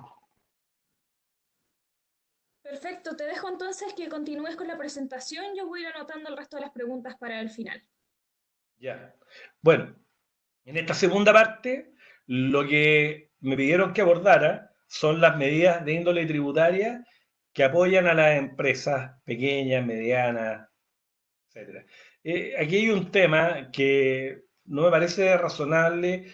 Perfecto, te dejo entonces que continúes con la presentación. Yo voy a ir anotando el resto de las preguntas para el final. Ya. Bueno, en esta segunda parte, lo que me pidieron que abordara son las medidas de índole tributaria que apoyan a las empresas pequeñas, medianas, etcétera. Aquí hay un tema que no me parece razonable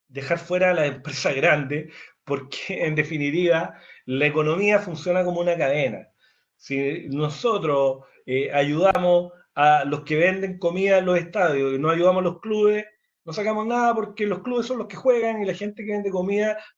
dejar fuera a las empresas grandes, porque en definitiva la economía funciona como una cadena. Si nosotros ayudamos a los que venden comida en los estadios y no ayudamos a los clubes, no sacamos nada porque los clubes son los que juegan y la gente que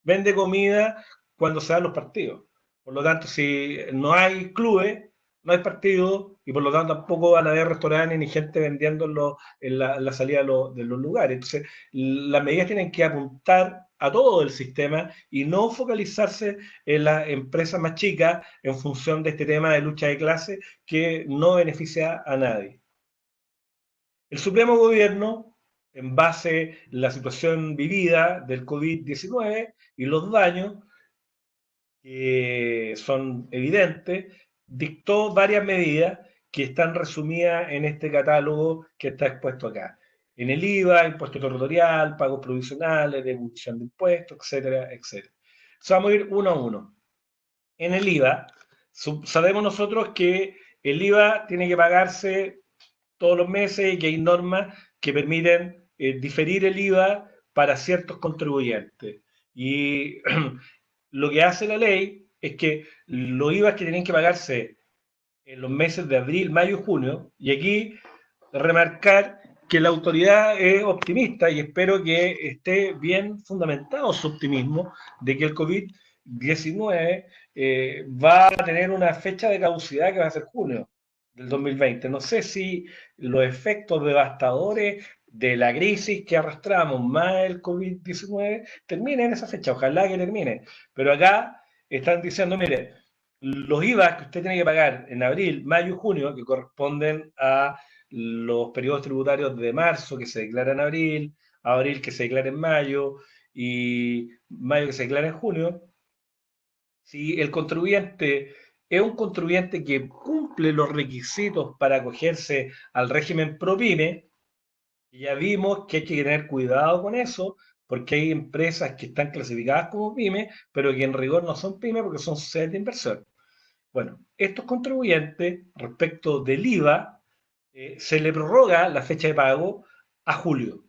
vende comida cuando se dan los partidos. Por lo tanto, si no hay clubes, no hay partidos y por lo tanto tampoco van a haber restaurantes ni gente vendiendo en la salida de los lugares. Entonces, las medidas tienen que apuntar a todo el sistema y no focalizarse en las empresas más chicas en función de este tema de lucha de clase que no beneficia a nadie. El Supremo Gobierno, en base a la situación vivida del COVID-19 y los daños que son evidentes, dictó varias medidas que están resumidas en este catálogo que está expuesto acá. En el IVA, impuesto territorial, pagos provisionales, devolución de impuestos, etcétera, etcétera. Entonces vamos a ir uno a uno. En el IVA, sabemos nosotros que el IVA tiene que pagarse todos los meses y que hay normas que permiten diferir el IVA para ciertos contribuyentes. Y lo que hace la ley es que los IVA que tienen que pagarse en los meses de abril, mayo y junio, y aquí remarcar que la autoridad es optimista y espero que esté bien fundamentado su optimismo de que el COVID-19 va a tener una fecha de caducidad que va a ser junio del 2020. No sé si los efectos devastadores de la crisis que arrastramos más el COVID-19 terminen en esa fecha, ojalá que termine, pero acá están diciendo, mire, los IVA que usted tiene que pagar en abril, mayo y junio, que corresponden a los periodos tributarios de marzo que se declaran en abril que se declara en mayo y mayo que se declara en junio, si el contribuyente es un contribuyente que cumple los requisitos para acogerse al régimen ProPyme, y ya vimos que hay que tener cuidado con eso, porque hay empresas que están clasificadas como pyme, pero que en rigor no son pyme porque son sociedades de inversión. Bueno, estos contribuyentes, respecto del IVA, se le prorroga la fecha de pago a julio.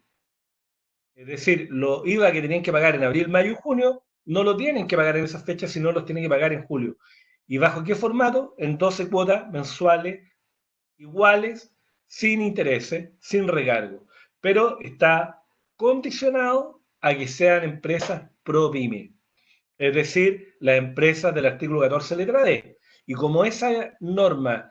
Es decir, los IVA que tenían que pagar en abril, mayo y junio, no lo tienen que pagar en esas fechas, sino los tienen que pagar en julio. ¿Y bajo qué formato? En 12 cuotas mensuales iguales, sin intereses, sin recargo. Pero está condicionado a que sean empresas pro pyme, es decir, las empresas del artículo 14 letra D. Y como esa norma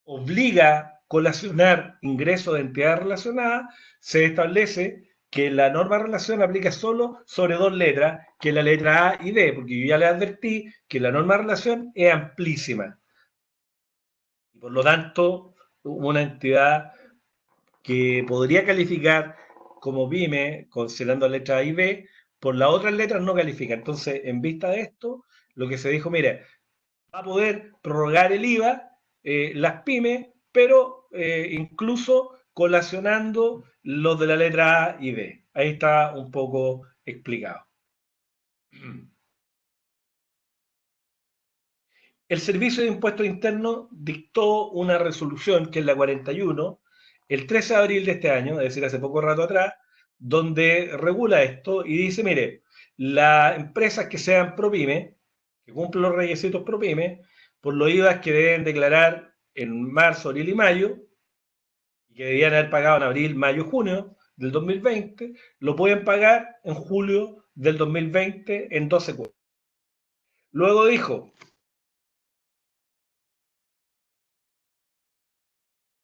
obliga a colacionar ingresos de entidades relacionadas, se establece que la norma de relación aplica solo sobre dos letras, que es la letra A y B, porque yo ya le advertí que la norma de relación es amplísima. Y por lo tanto, una entidad que podría calificar como pyme, considerando la letra A y B, por las otras letras no califica. Entonces, en vista de esto, lo que se dijo, mira, va a poder prorrogar el IVA, las pymes, pero incluso colacionando los de la letra A y B. Ahí está un poco explicado. El Servicio de Impuestos Internos dictó una resolución, que es la 41, el 13 de abril de este año, es decir, hace poco rato atrás, donde regula esto y dice, mire, las empresas que sean ProPyme, que cumplen los requisitos ProPyme, por los IVA que deben declarar en marzo, abril y mayo, y que debían haber pagado en abril, mayo, junio del 2020, lo pueden pagar en julio del 2020 en 12 cuotas. Luego dijo,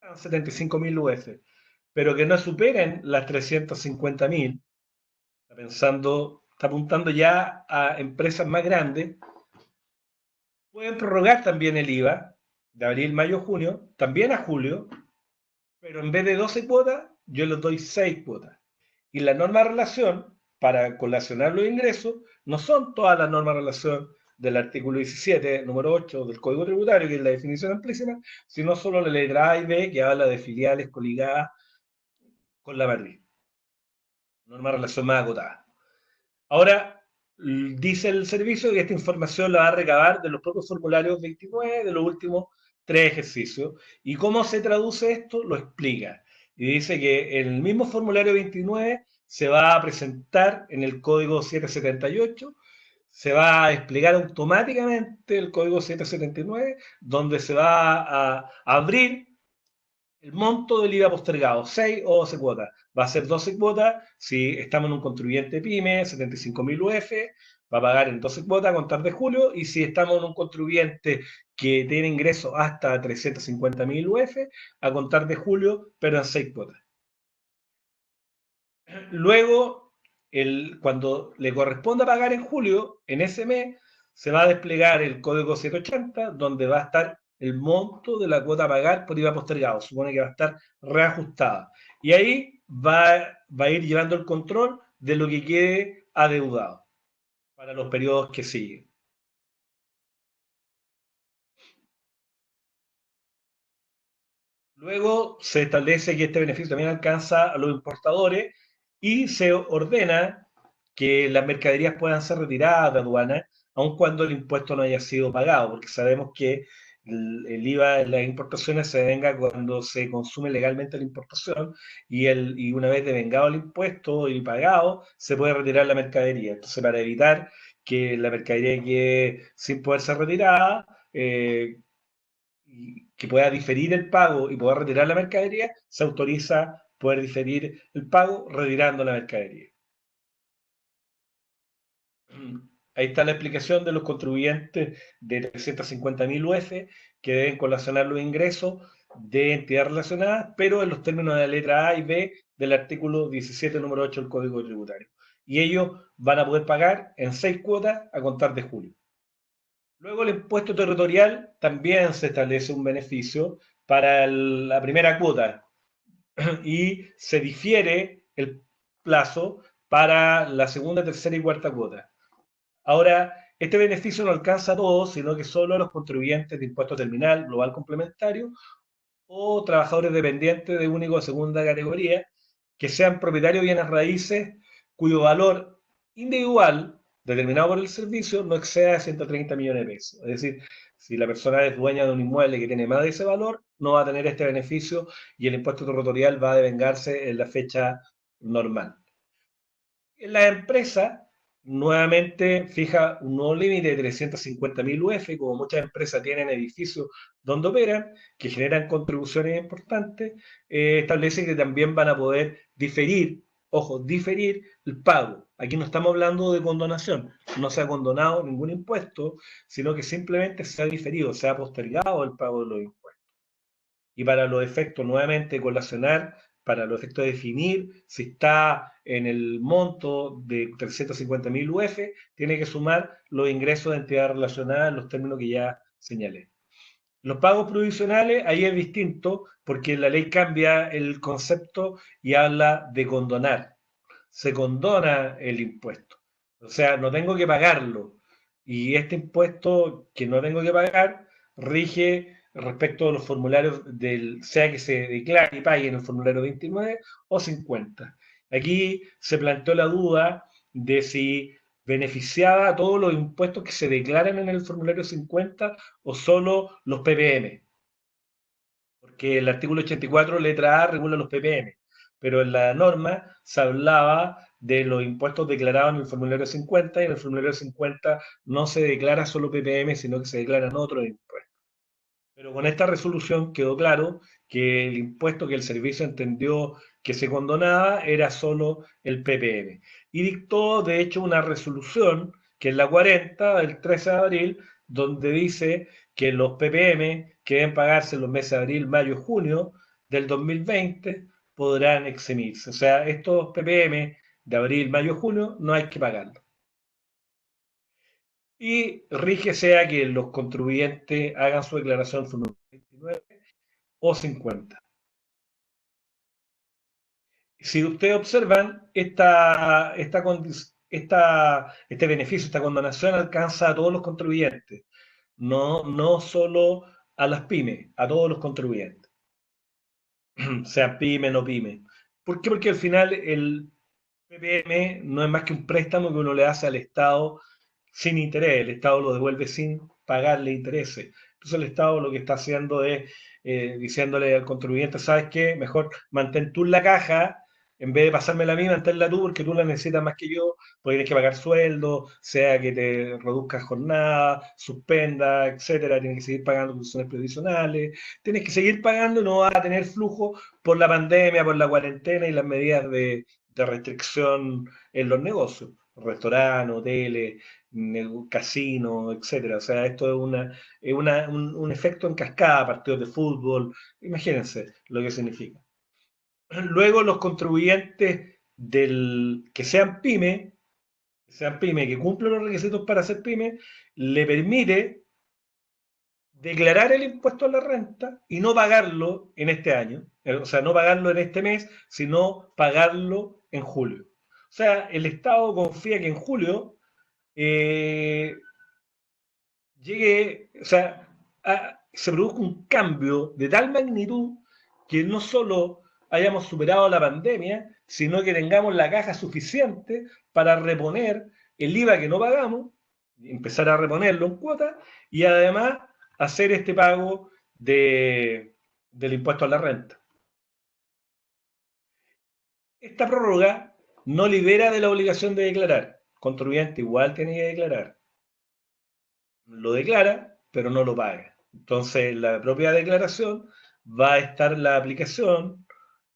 75.000 UF, pero que no superen las 350.000, está apuntando ya a empresas más grandes, pueden prorrogar también el IVA de abril, mayo, junio, también a julio, pero en vez de 12 cuotas, yo les doy 6 cuotas. Y la norma de relación, para colacionar los ingresos, no son todas las normas de relación del artículo 17, número 8 del Código Tributario, que es la definición amplísima, sino solo la letra A y B, que habla de filiales coligadas con la matriz. Norma de relación más acotada. Ahora, dice el servicio que esta información la va a recabar de los propios formularios 29 de los últimos 3 ejercicios. ¿Y cómo se traduce esto? Lo explica. Y dice que el mismo formulario 29 se va a presentar en el código 778, se va a desplegar automáticamente el código 779, donde se va a abrir el monto del IVA postergado, 6 o 12 cuotas. Va a ser 12 cuotas si estamos en un contribuyente PYME, 75.000 UF, va a pagar en 12 cuotas a contar de julio, y si estamos en un contribuyente que tiene ingresos hasta 350.000 UF, a contar de julio, pero en 6 cuotas. Luego, cuando le corresponda pagar en julio, en ese mes, se va a desplegar el código 780, donde va a estar el monto de la cuota a pagar por IVA postergado. Supone que va a estar reajustada. Y ahí va a ir llevando el control de lo que quede adeudado para los periodos que siguen. Luego se establece que este beneficio también alcanza a los importadores y se ordena que las mercaderías puedan ser retiradas de aduana, aun cuando el impuesto no haya sido pagado, porque sabemos que el IVA en las importaciones se devenga cuando se consume legalmente la importación, y una vez devengado el impuesto y pagado, se puede retirar la mercadería. Entonces, para evitar que la mercadería quede sin poder ser retirada, y que pueda diferir el pago y poder retirar la mercadería, se autoriza poder diferir el pago retirando la mercadería. Ahí está la explicación de los contribuyentes de 350.000 UF que deben colacionar los ingresos de entidades relacionadas, pero en los términos de la letra A y B del artículo 17, número 8 del Código Tributario. Y ellos van a poder pagar en 6 cuotas a contar de julio. Luego, el impuesto territorial también se establece un beneficio para la primera cuota y se difiere el plazo para la segunda, tercera y cuarta cuota. Ahora, este beneficio no alcanza a todos, sino que solo a los contribuyentes de impuesto terminal, global complementario, o trabajadores dependientes de única o segunda categoría, que sean propietarios de bienes raíces cuyo valor individual, determinado por el servicio, no exceda de 130 millones de pesos. Es decir, si la persona es dueña de un inmueble que tiene más de ese valor, no va a tener este beneficio, y el impuesto territorial va a devengarse en la fecha normal. En la empresa, nuevamente fija un nuevo límite de 350.000 UF, como muchas empresas tienen edificios donde operan, que generan contribuciones importantes, establece que también van a poder diferir, ojo, diferir el pago. Aquí no estamos hablando de condonación, no se ha condonado ningún impuesto, sino que simplemente se ha diferido, se ha postergado el pago de los impuestos. Y para los efectos, nuevamente, colacionar, para los efectos de definir si está en el monto de 350.000 UF, tiene que sumar los ingresos de entidades relacionadas en los términos que ya señalé. Los pagos provisionales, ahí es distinto, porque la ley cambia el concepto y habla de condonar. Se condona el impuesto. O sea, no tengo que pagarlo. Y este impuesto que no tengo que pagar rige respecto a los formularios sea que se declare y pague en el formulario 29 o 50. Aquí se planteó la duda de si beneficiaba a todos los impuestos que se declaran en el formulario 50 o solo los PPM, porque el artículo 84, letra A, regula los PPM, pero en la norma se hablaba de los impuestos declarados en el formulario 50, y en el formulario 50 no se declara solo PPM, sino que se declaran otros impuestos. Pero con esta resolución quedó claro que el impuesto que el servicio entendió que se condonaba era solo el PPM. Y dictó, de hecho, una resolución, que es la 40 del 13 de abril, donde dice que los PPM que deben pagarse en los meses de abril, mayo y junio del 2020 podrán eximirse. O sea, estos PPM de abril, mayo y junio no hay que pagarlos. Y rige sea que los contribuyentes hagan su declaración formulario 29 o 50. Si ustedes observan, este beneficio, esta condonación alcanza a todos los contribuyentes, no solo a las pymes, a todos los contribuyentes, sean pyme o no pyme. ¿Por qué? Porque al final el PPM no es más que un préstamo que uno le hace al Estado sin interés, el Estado lo devuelve sin pagarle intereses. Entonces el Estado lo que está haciendo es diciéndole al contribuyente, ¿sabes qué? Mejor mantén tú la caja, en vez de pasármela a mí, manténla tú porque tú la necesitas más que yo, porque tienes que pagar sueldo, sea que te reduzcas jornada, suspenda, etcétera, tienes que seguir pagando pensiones previsionales, tienes que seguir pagando y no vas a tener flujo por la pandemia, por la cuarentena y las medidas de restricción en los negocios, restaurantes, hoteles, casinos, etcétera. O sea, esto un efecto en cascada, partidos de fútbol, imagínense lo que significa. Luego los contribuyentes que sean pyme, que cumplen los requisitos para ser pyme, le permite declarar el impuesto a la renta y no pagarlo en este año, o sea, no pagarlo en este mes, sino pagarlo en julio. O sea, el Estado confía que en julio eh, o sea, se produzca un cambio de tal magnitud que no solo hayamos superado la pandemia, sino que tengamos la caja suficiente para reponer el IVA que no pagamos, empezar a reponerlo en cuotas y además hacer este pago del impuesto a la renta. Esta prórroga no libera de la obligación de declarar. El contribuyente igual tiene que declarar. Lo declara, pero no lo paga. Entonces, en la propia declaración va a estar la aplicación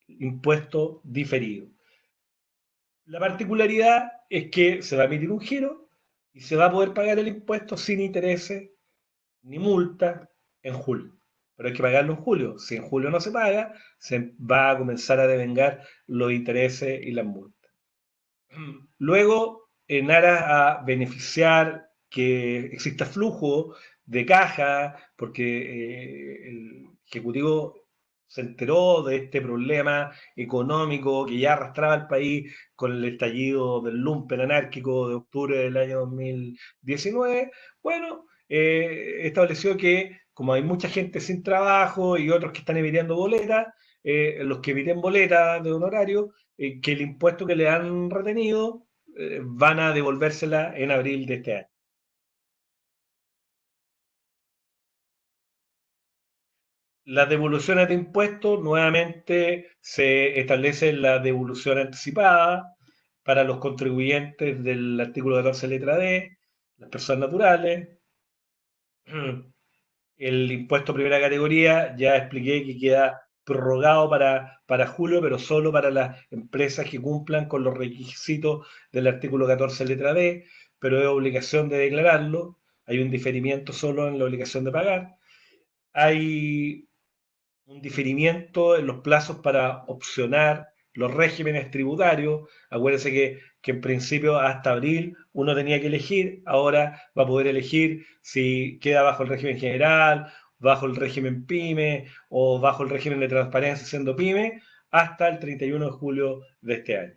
impuesto diferido. La particularidad es que se va a emitir un giro y se va a poder pagar el impuesto sin intereses ni multa en julio. Pero hay que pagarlo en julio. Si en julio no se paga, se va a comenzar a devengar los intereses y las multas. Luego, en aras a beneficiar que exista flujo de caja, porque el Ejecutivo se enteró de este problema económico que ya arrastraba al país con el estallido del lumpen anárquico de octubre del año 2019, bueno, estableció que como hay mucha gente sin trabajo y otros que están emitiendo boletas, los que emiten boletas de honorario, que el impuesto que le han retenido van a devolvérsela en abril de este año. Las devoluciones de impuestos, nuevamente se establece la devolución anticipada para los contribuyentes del artículo 14 letra D, las personas naturales. El impuesto primera categoría, ya expliqué que queda prorrogado para julio, pero solo para las empresas que cumplan con los requisitos del artículo 14 letra B, pero es obligación de declararlo. Hay un diferimiento solo en la obligación de pagar. Hay un diferimiento en los plazos para opcionar los regímenes tributarios. Acuérdense que en principio hasta abril uno tenía que elegir, ahora va a poder elegir si queda bajo el régimen general, bajo el régimen PYME o bajo el régimen de transparencia siendo PYME hasta el 31 de julio de este año.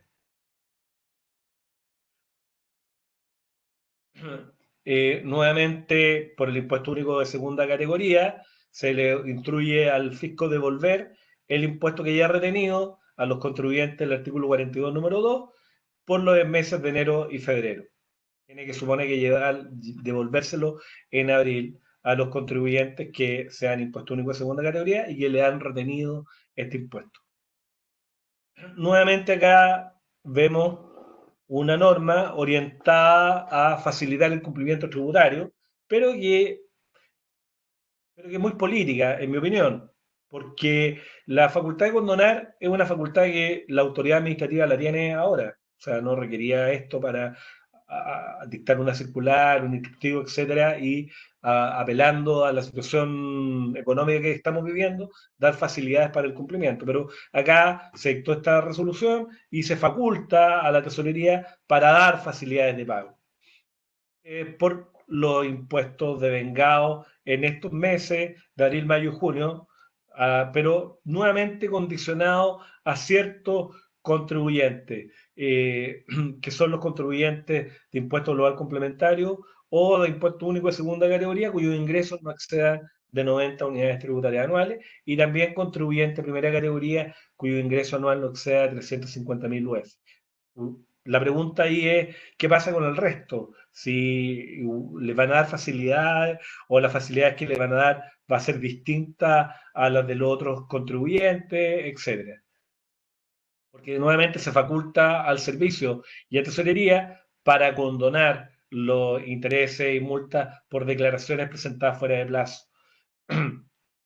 Nuevamente, por el impuesto único de segunda categoría, se le instruye al fisco devolver el impuesto que ya ha retenido a los contribuyentes del artículo 42, número 2, por los meses de enero y febrero. Tiene que supone que devolvérselo en abril a los contribuyentes que sean impuesto único de segunda categoría y que le han retenido este impuesto. Nuevamente acá vemos una norma orientada a facilitar el cumplimiento tributario, pero que, pero que es muy política, en mi opinión, porque la facultad de condonar es una facultad que la autoridad administrativa la tiene ahora, o sea, no requería esto para dictar una circular, un instructivo, etcétera, y apelando a la situación económica que estamos viviendo, dar facilidades para el cumplimiento. Pero acá se dictó esta resolución y se faculta a la tesorería para dar facilidades de pago por los impuestos devengados en estos meses de abril, mayo y junio, pero nuevamente condicionado a ciertos contribuyentes, que son los contribuyentes de impuesto global complementario o de impuesto único de segunda categoría, cuyos ingresos no excedan de 90 unidades tributarias anuales, y también contribuyentes de primera categoría, cuyo ingreso anual no exceda de 350.000 UF. la pregunta ahí es, ¿qué pasa con el resto? Si les van a dar facilidades o las facilidades que les van a dar va a ser distinta a las de los otros contribuyentes, etcétera. Porque nuevamente se faculta al servicio y a tesorería para condonar los intereses y multas por declaraciones presentadas fuera de plazo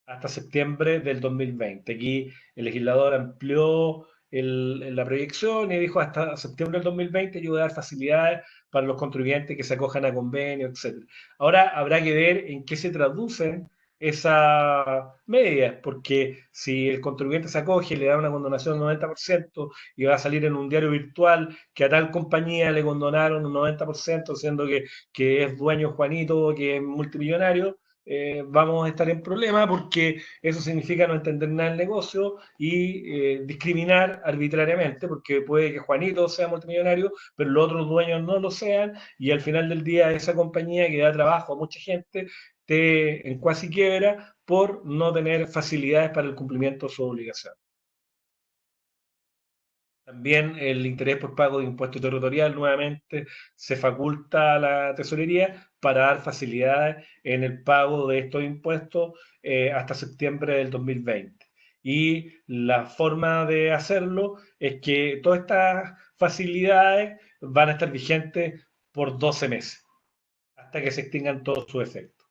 hasta septiembre del 2020. Aquí el legislador amplió la proyección y dijo hasta septiembre del 2020 yo voy a dar facilidades para los contribuyentes que se acojan a convenios, etc. Ahora habrá que ver en qué se traducen esas medidas, porque si el contribuyente se acoge y le da una condonación del 90% y va a salir en un diario virtual que a tal compañía le condonaron un 90%, siendo que es dueño Juanito, que es multimillonario, vamos a estar en problema porque eso significa no entender nada del negocio y discriminar arbitrariamente, porque puede que Juanito sea multimillonario, pero los otros dueños no lo sean, y al final del día esa compañía que da trabajo a mucha gente esté en cuasi quiebra por no tener facilidades para el cumplimiento de su obligación. También el interés por pago de impuesto territorial nuevamente se faculta a la tesorería para dar facilidades en el pago de estos impuestos hasta septiembre del 2020. Y la forma de hacerlo es que todas estas facilidades van a estar vigentes por 12 meses, hasta que se extingan todos sus efectos.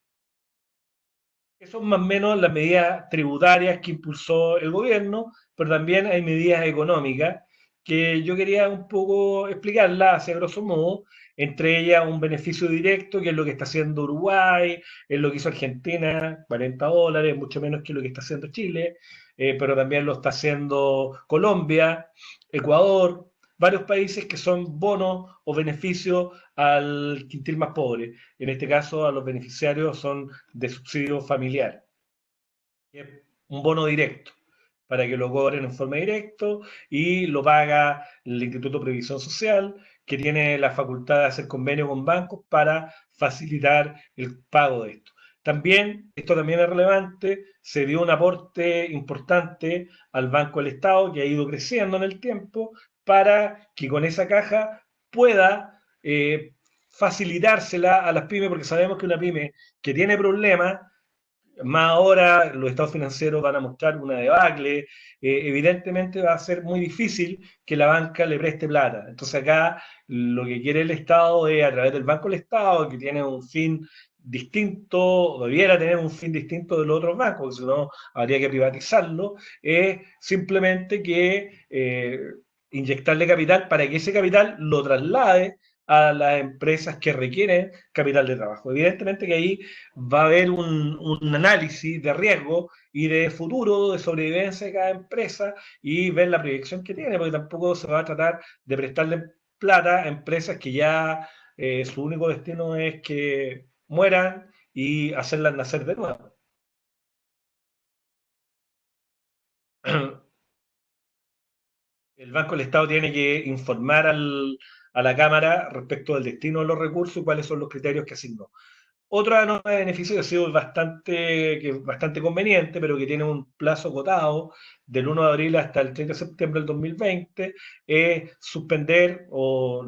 Esas son más o menos las medidas tributarias que impulsó el gobierno, pero también hay medidas económicas que yo quería un poco explicarlas hacia grosso modo, entre ellas un beneficio directo, que es lo que está haciendo Uruguay, es lo que hizo Argentina, $40, mucho menos que lo que está haciendo Chile, pero también lo está haciendo Colombia, Ecuador, varios países que son bonos o beneficios al quintil más pobre. En este caso, a los beneficiarios son de subsidio familiar, que es un bono directo para que lo cobren en forma directa y lo paga el Instituto de Previsión Social, que tiene la facultad de hacer convenio con bancos para facilitar el pago de esto. También, esto también es relevante, se dio un aporte importante al Banco del Estado que ha ido creciendo en el tiempo para que con esa caja pueda facilitársela a las pymes, porque sabemos que una pyme que tiene problemas más ahora los estados financieros van a mostrar una debacle, evidentemente va a ser muy difícil que la banca le preste plata. Entonces acá lo que quiere el Estado es, a través del Banco del Estado, que tiene un fin distinto, debiera tener un fin distinto de los otros bancos, porque si no habría que privatizarlo, es simplemente que inyectarle capital para que ese capital lo traslade a las empresas que requieren capital de trabajo. Evidentemente que ahí va a haber un análisis de riesgo y de futuro, de sobrevivencia de cada empresa y ver la proyección que tiene, porque tampoco se va a tratar de prestarle plata a empresas que ya su único destino es que mueran y hacerlas nacer de nuevo. El Banco del Estado tiene que informar a la Cámara respecto del destino de los recursos y cuáles son los criterios que asignó. Otra norma de beneficio que ha sido bastante conveniente, pero que tiene un plazo acotado del 1 de abril hasta el 30 de septiembre del 2020, es suspender o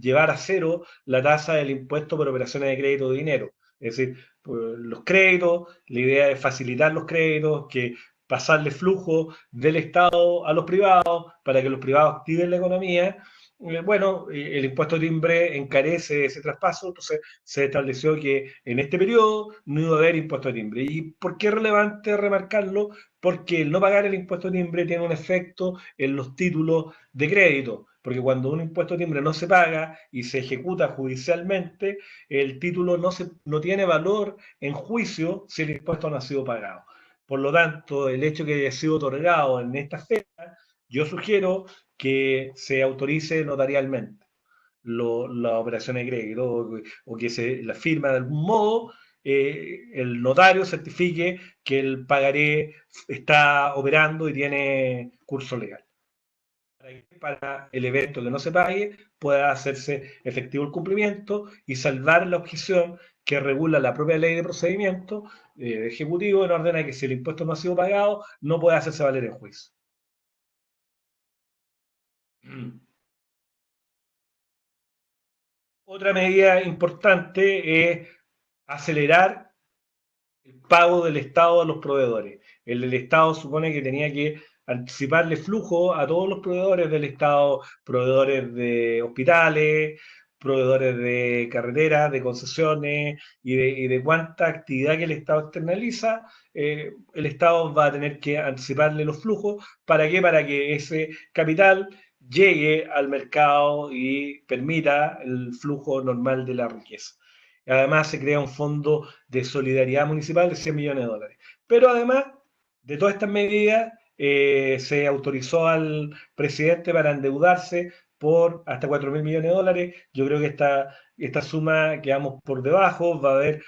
llevar a cero la tasa del impuesto por operaciones de crédito de dinero. Es decir, pues, los créditos, la idea es facilitar los créditos, que pasarle flujo del Estado a los privados para que los privados activen la economía. Bueno, el impuesto de timbre encarece ese traspaso, entonces se estableció que en este periodo no iba a haber impuesto de timbre. ¿Y por qué es relevante remarcarlo? Porque el no pagar el impuesto de timbre tiene un efecto en los títulos de crédito, porque cuando un impuesto de timbre no se paga y se ejecuta judicialmente, el título no tiene valor en juicio si el impuesto no ha sido pagado. Por lo tanto, el hecho que haya sido otorgado en esta fecha, yo sugiero que se autorice notarialmente las operaciones de crédito o que se la firma de algún modo, el notario certifique que el pagaré está operando y tiene curso legal. Para el evento que no se pague pueda hacerse efectivo el cumplimiento y salvar la objeción que regula la propia ley de procedimiento ejecutivo en orden a que si el impuesto no ha sido pagado no puede hacerse valer en juicio. Otra medida importante es acelerar el pago del Estado a los proveedores. El Estado supone que tenía que anticiparle flujo a todos los proveedores del Estado, proveedores de hospitales, proveedores de carreteras, de concesiones y de cuánta actividad que el Estado externaliza, el Estado va a tener que anticiparle los flujos. ¿Para qué? Para que ese capital llegue al mercado y permita el flujo normal de la riqueza. Además, se crea un fondo de solidaridad municipal de 100 millones de dólares. Pero además de todas estas medidas, se autorizó al presidente para endeudarse por hasta 4 mil millones de dólares. Yo creo que esta suma quedamos por debajo, va a haber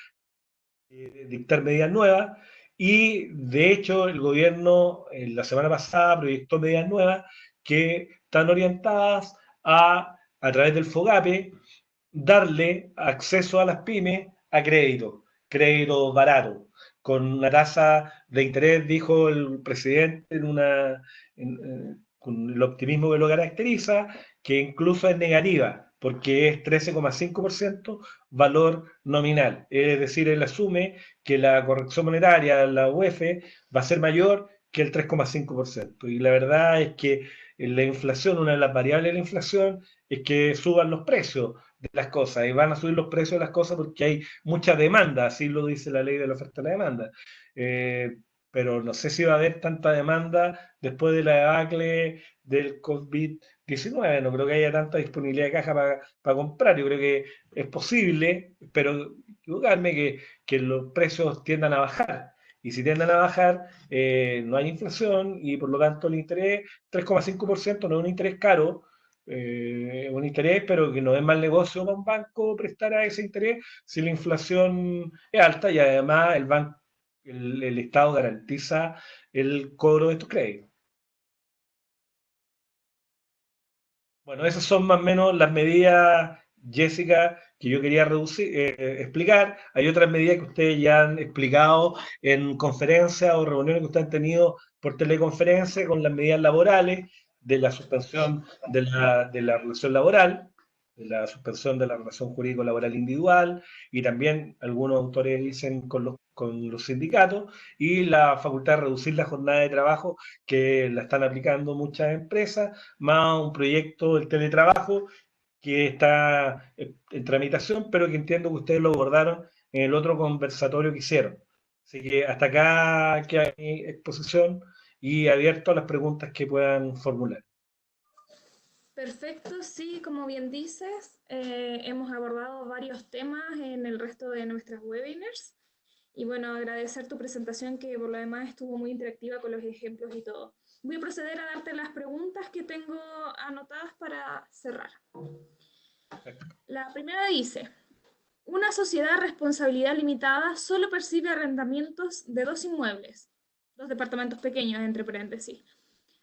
dictar medidas nuevas. Y de hecho, el gobierno la semana pasada proyectó medidas nuevas que están orientadas a través del FOGAPE, darle acceso a las pymes a crédito barato, con una tasa de interés, dijo el presidente con el optimismo que lo caracteriza, que incluso es negativa, porque es 13,5% valor nominal. Es decir, él asume que la corrección monetaria, la UEF, va a ser mayor que el 3,5%. Y la verdad es que la inflación, una de las variables de la inflación, es que suban los precios de las cosas y van a subir los precios de las cosas porque hay mucha demanda, así lo dice la ley de la oferta y la demanda. Eh, pero no sé si va a haber tanta demanda después de la debacle del COVID-19. No creo que haya tanta disponibilidad de caja para comprar. Yo creo que es posible, pero equivocarme, que los precios tiendan a bajar. Y si tienden a bajar, no hay inflación y por lo tanto el interés 3,5% no es un interés caro, un interés, pero que no es mal negocio para un banco prestar a ese interés si la inflación es alta y además el Estado garantiza el cobro de estos créditos. Bueno, esas son más o menos las medidas, Jessica, que yo quería explicar. Hay otras medidas que ustedes ya han explicado en conferencias o reuniones que ustedes han tenido por teleconferencia con las medidas laborales, de la suspensión de la relación laboral, de la suspensión de la relación jurídico-laboral individual, y también algunos autores dicen con los sindicatos, y la facultad de reducir la jornada de trabajo, que la están aplicando muchas empresas, más un proyecto del teletrabajo que está en tramitación, pero que entiendo que ustedes lo abordaron en el otro conversatorio que hicieron. Así que hasta acá queda mi exposición y abierto a las preguntas que puedan formular. Perfecto, sí, como bien dices, hemos abordado varios temas en el resto de nuestras webinars. Y bueno, agradecer tu presentación que por lo demás estuvo muy interactiva con los ejemplos y todo. Voy a proceder a darte las preguntas que tengo anotadas para cerrar. La primera dice, una sociedad a responsabilidad limitada solo percibe arrendamientos de dos inmuebles, dos departamentos pequeños entre paréntesis.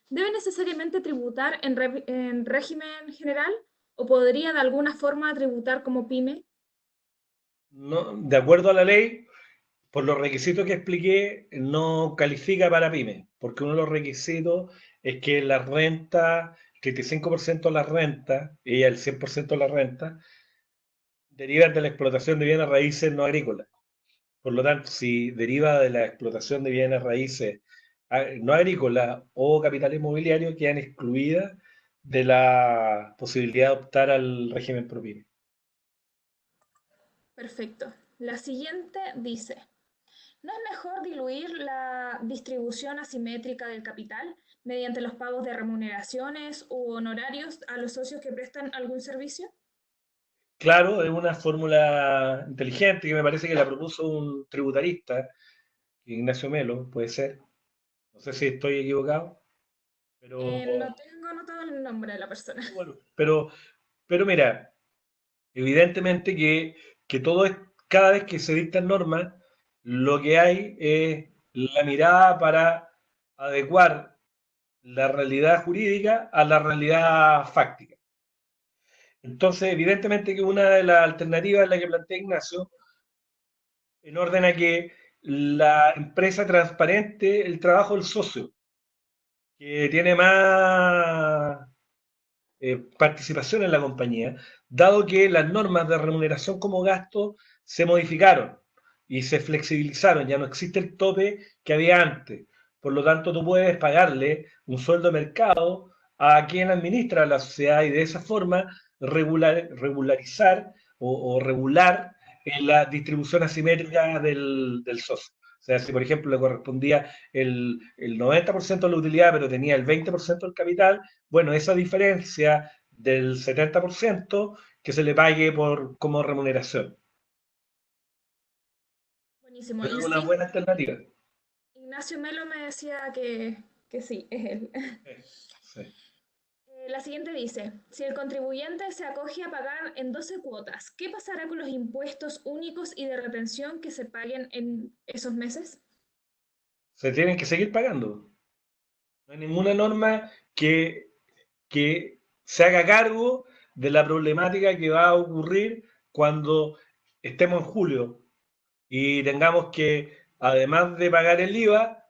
¿Debe necesariamente tributar en régimen general o podría de alguna forma tributar como pyme? No, de acuerdo a la ley, por los requisitos que expliqué, no califica para pyme, porque uno de los requisitos es que la renta, el 35% de la renta y el 100% de la renta, derivan de la explotación de bienes raíces no agrícolas. Por lo tanto, si deriva de la explotación de bienes raíces no agrícolas o capital inmobiliario, quedan excluidas de la posibilidad de optar al régimen ProPyme. Perfecto. La siguiente dice, ¿no es mejor diluir la distribución asimétrica del capital mediante los pagos de remuneraciones u honorarios a los socios que prestan algún servicio? Claro, es una fórmula inteligente que me parece que la propuso un tributarista, Ignacio Melo, puede ser. No sé si estoy equivocado, pero No tengo anotado el nombre de la persona. bueno, pero mira, evidentemente que todo es, cada vez que se dictan normas, lo que hay es la mirada para adecuar la realidad jurídica a la realidad fáctica. Entonces, evidentemente que una de las alternativas es la que plantea Ignacio, en orden a que la empresa transparente el trabajo del socio, que tiene participación en la compañía, dado que las normas de remuneración como gasto se modificaron y se flexibilizaron, ya no existe el tope que había antes. Por lo tanto, tú puedes pagarle un sueldo de mercado a quien administra la sociedad y de esa forma regularizar o regular la distribución asimétrica del socio. O sea, si por ejemplo le correspondía el 90% de la utilidad, pero tenía el 20% del capital, bueno, esa diferencia del 70% que se le pague como remuneración. Buenísimo. Es una buena alternativa. Ignacio Melo me decía que sí, es él. Sí, sí. La siguiente dice, si el contribuyente se acoge a pagar en 12 cuotas, ¿qué pasará con los impuestos únicos y de retención que se paguen en esos meses? Se tienen que seguir pagando. No hay ninguna norma que se haga cargo de la problemática que va a ocurrir cuando estemos en julio y tengamos que, además de pagar el IVA,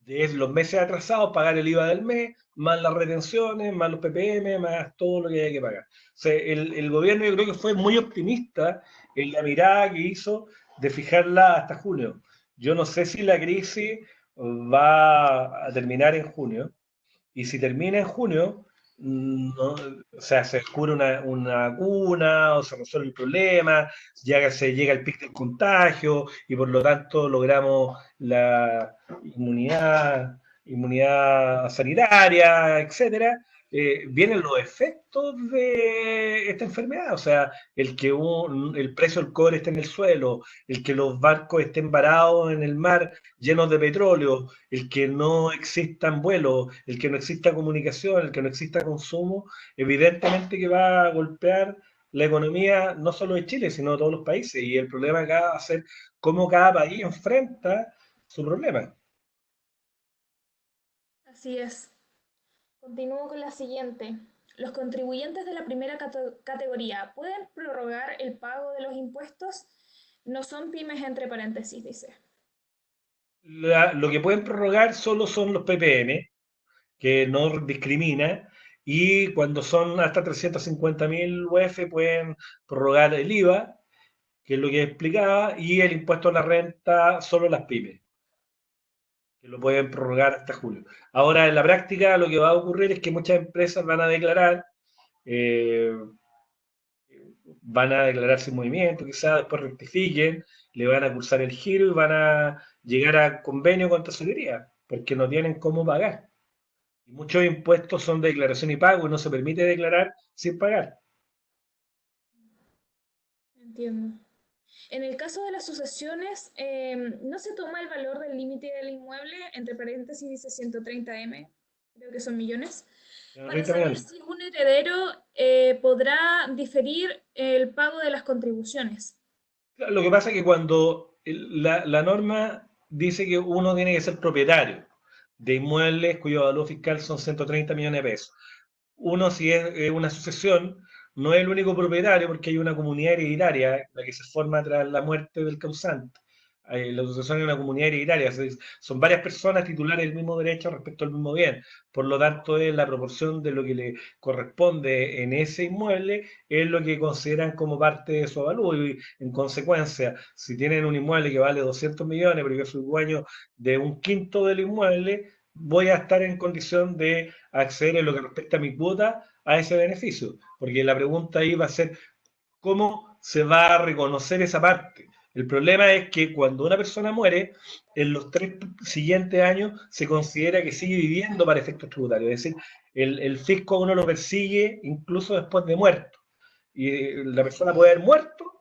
de los meses atrasados, pagar el IVA del mes, más las retenciones, más los PPM, más todo lo que hay que pagar. O sea, el gobierno yo creo que fue muy optimista en la mirada que hizo de fijarla hasta junio. Yo no sé si la crisis va a terminar en junio, y si termina en junio, no, o sea, se descubre una vacuna o se resuelve el problema, ya se llega al pic del contagio y por lo tanto logramos la inmunidad sanitaria, etcétera, vienen los efectos de esta enfermedad, o sea, el precio del cobre esté en el suelo, el que los barcos estén varados en el mar llenos de petróleo, el que no existan vuelos, el que no exista comunicación, el que no exista consumo, evidentemente que va a golpear la economía no solo de Chile, sino de todos los países. Y el problema acá va a ser cómo cada país enfrenta su problema. Así es. Continúo con la siguiente. Los contribuyentes de la primera categoría pueden prorrogar el pago de los impuestos. No son pymes entre paréntesis, dice. Lo que pueden prorrogar solo son los PPM, que no discrimina, y cuando son hasta 350.000 UF pueden prorrogar el IVA, que es lo que explicaba, y el impuesto a la renta solo las pymes, que lo pueden prorrogar hasta julio. Ahora, en la práctica, lo que va a ocurrir es que muchas empresas eh, van a declarar sin movimiento, quizás después rectifiquen, le van a cursar el giro y van a llegar a convenio con tesorería, porque no tienen cómo pagar. Y muchos impuestos son de declaración y pago y no se permite declarar sin pagar. Entiendo. En el caso de las sucesiones, no se toma el valor del límite del inmueble, entre paréntesis dice 130 M, creo que son millones, para saber si un heredero podrá diferir el pago de las contribuciones. Lo que pasa es que cuando la norma dice que uno tiene que ser propietario de inmuebles cuyo valor fiscal son 130 millones de pesos. Uno, si es una sucesión, no es el único propietario porque hay una comunidad hereditaria, la que se forma tras la muerte del causante. La sucesión es una comunidad hereditaria, son varias personas titulares del mismo derecho respecto al mismo bien. Por lo tanto, es la proporción de lo que le corresponde en ese inmueble, es lo que consideran como parte de su avalúo. Y en consecuencia, si tienen un inmueble que vale 200 millones, pero yo soy dueño de un quinto del inmueble, voy a estar en condición de acceder en lo que respecta a mi cuota a ese beneficio. Porque la pregunta ahí va a ser cómo se va a reconocer esa parte. El problema es que cuando una persona muere, en los 3 siguientes años se considera que sigue viviendo para efectos tributarios. Es decir, el fisco uno lo persigue incluso después de muerto. Y la persona puede haber muerto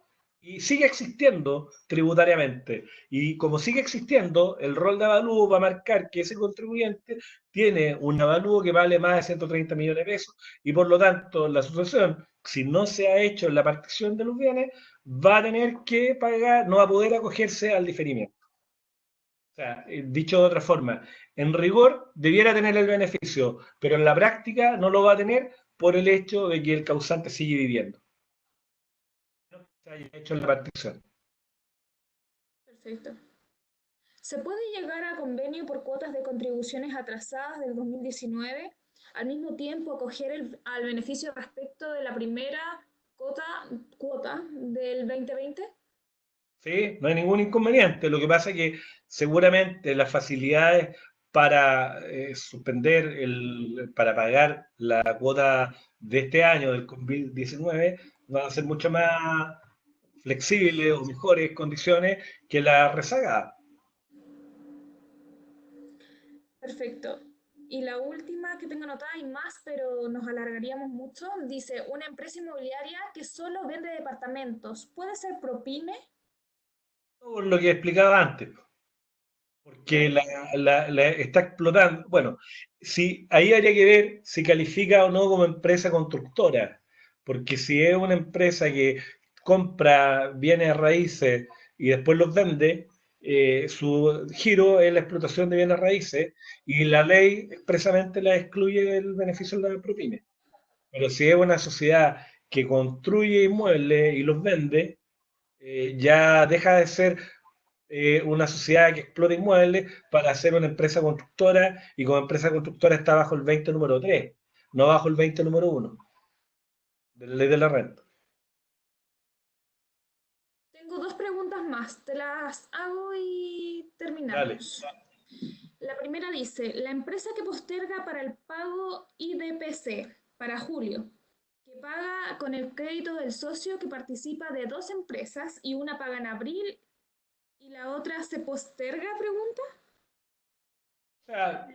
y sigue existiendo tributariamente. Y como sigue existiendo, el rol de avalúo va a marcar que ese contribuyente tiene un avalúo que vale más de 130 millones de pesos y por lo tanto la sucesión, si no se ha hecho en la partición de los bienes, va a tener que pagar, no va a poder acogerse al diferimiento. O sea, dicho de otra forma, en rigor debiera tener el beneficio, pero en la práctica no lo va a tener por el hecho de que el causante sigue viviendo. No se haya hecho la partición. Perfecto. ¿Se puede llegar a convenio por cuotas de contribuciones atrasadas del 2019? al mismo tiempo acoger al beneficio respecto de la primera cuota, cuota del 2020? ¿Sí? No hay ningún inconveniente. Lo que pasa es que seguramente las facilidades para suspender para pagar la cuota de este año del COVID-19 van a ser mucho más flexibles o mejores condiciones que la rezagada. Perfecto. Y la última que tengo anotada y más, pero nos alargaríamos mucho, dice, una empresa inmobiliaria que solo vende departamentos, ¿puede ser ProPyme? Por lo que explicaba antes, porque ¿Ya? está explotando. Bueno, si, ahí habría que ver si califica o no como empresa constructora, porque si es una empresa que compra bienes raíces y después los vende, su giro es la explotación de bienes raíces y la ley expresamente la excluye del beneficio de la propina. Pero si es una sociedad que construye inmuebles y los vende, ya deja de ser una sociedad que explota inmuebles para ser una empresa constructora y como empresa constructora está bajo el 20 número 3, no bajo el 20 número 1 de la ley de la renta. Tengo dos preguntas más, te las hago y Dale. terminamos. La primera dice, la empresa que posterga para el pago IDPC para julio, que paga con el crédito del socio que participa de dos empresas y una paga en abril y la otra se posterga, pregunta. O sea,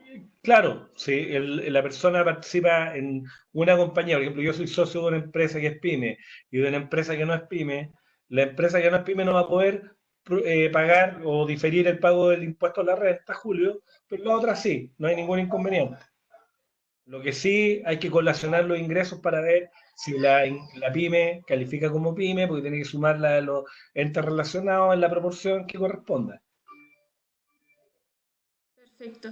claro, si la persona participa en una compañía, por ejemplo, yo soy socio de una empresa que es pyme y de una empresa que no es pyme, la empresa que no es pyme no va a poder pagar o diferir el pago del impuesto a la renta, Julio, pero la otra sí, no hay ningún inconveniente. Lo que sí hay que colacionar los ingresos para ver si la pyme califica como pyme, porque tiene que sumarla a los entes relacionados en la proporción que corresponda. Perfecto.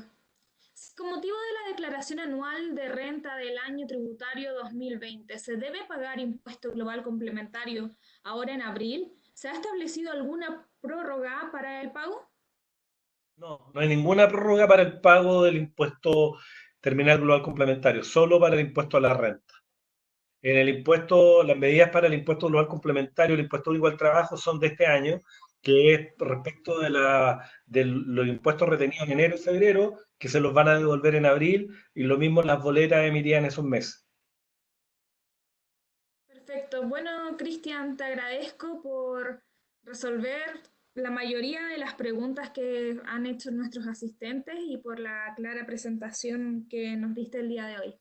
Con motivo de la declaración anual de renta del año tributario 2020, ¿se debe pagar impuesto global complementario ahora en abril? ¿Se ha establecido alguna prórroga para el pago? No, no hay ninguna prórroga para el pago del impuesto terminal global complementario, solo para el impuesto a la renta. En el impuesto, las medidas para el impuesto global complementario, el impuesto único al trabajo son de este año, que es respecto de los impuestos retenidos en enero y febrero, que se los van a devolver en abril, y lo mismo las boletas emitidas en esos meses. Perfecto. Bueno, Cristian, te agradezco por resolver la mayoría de las preguntas que han hecho nuestros asistentes y por la clara presentación que nos diste el día de hoy.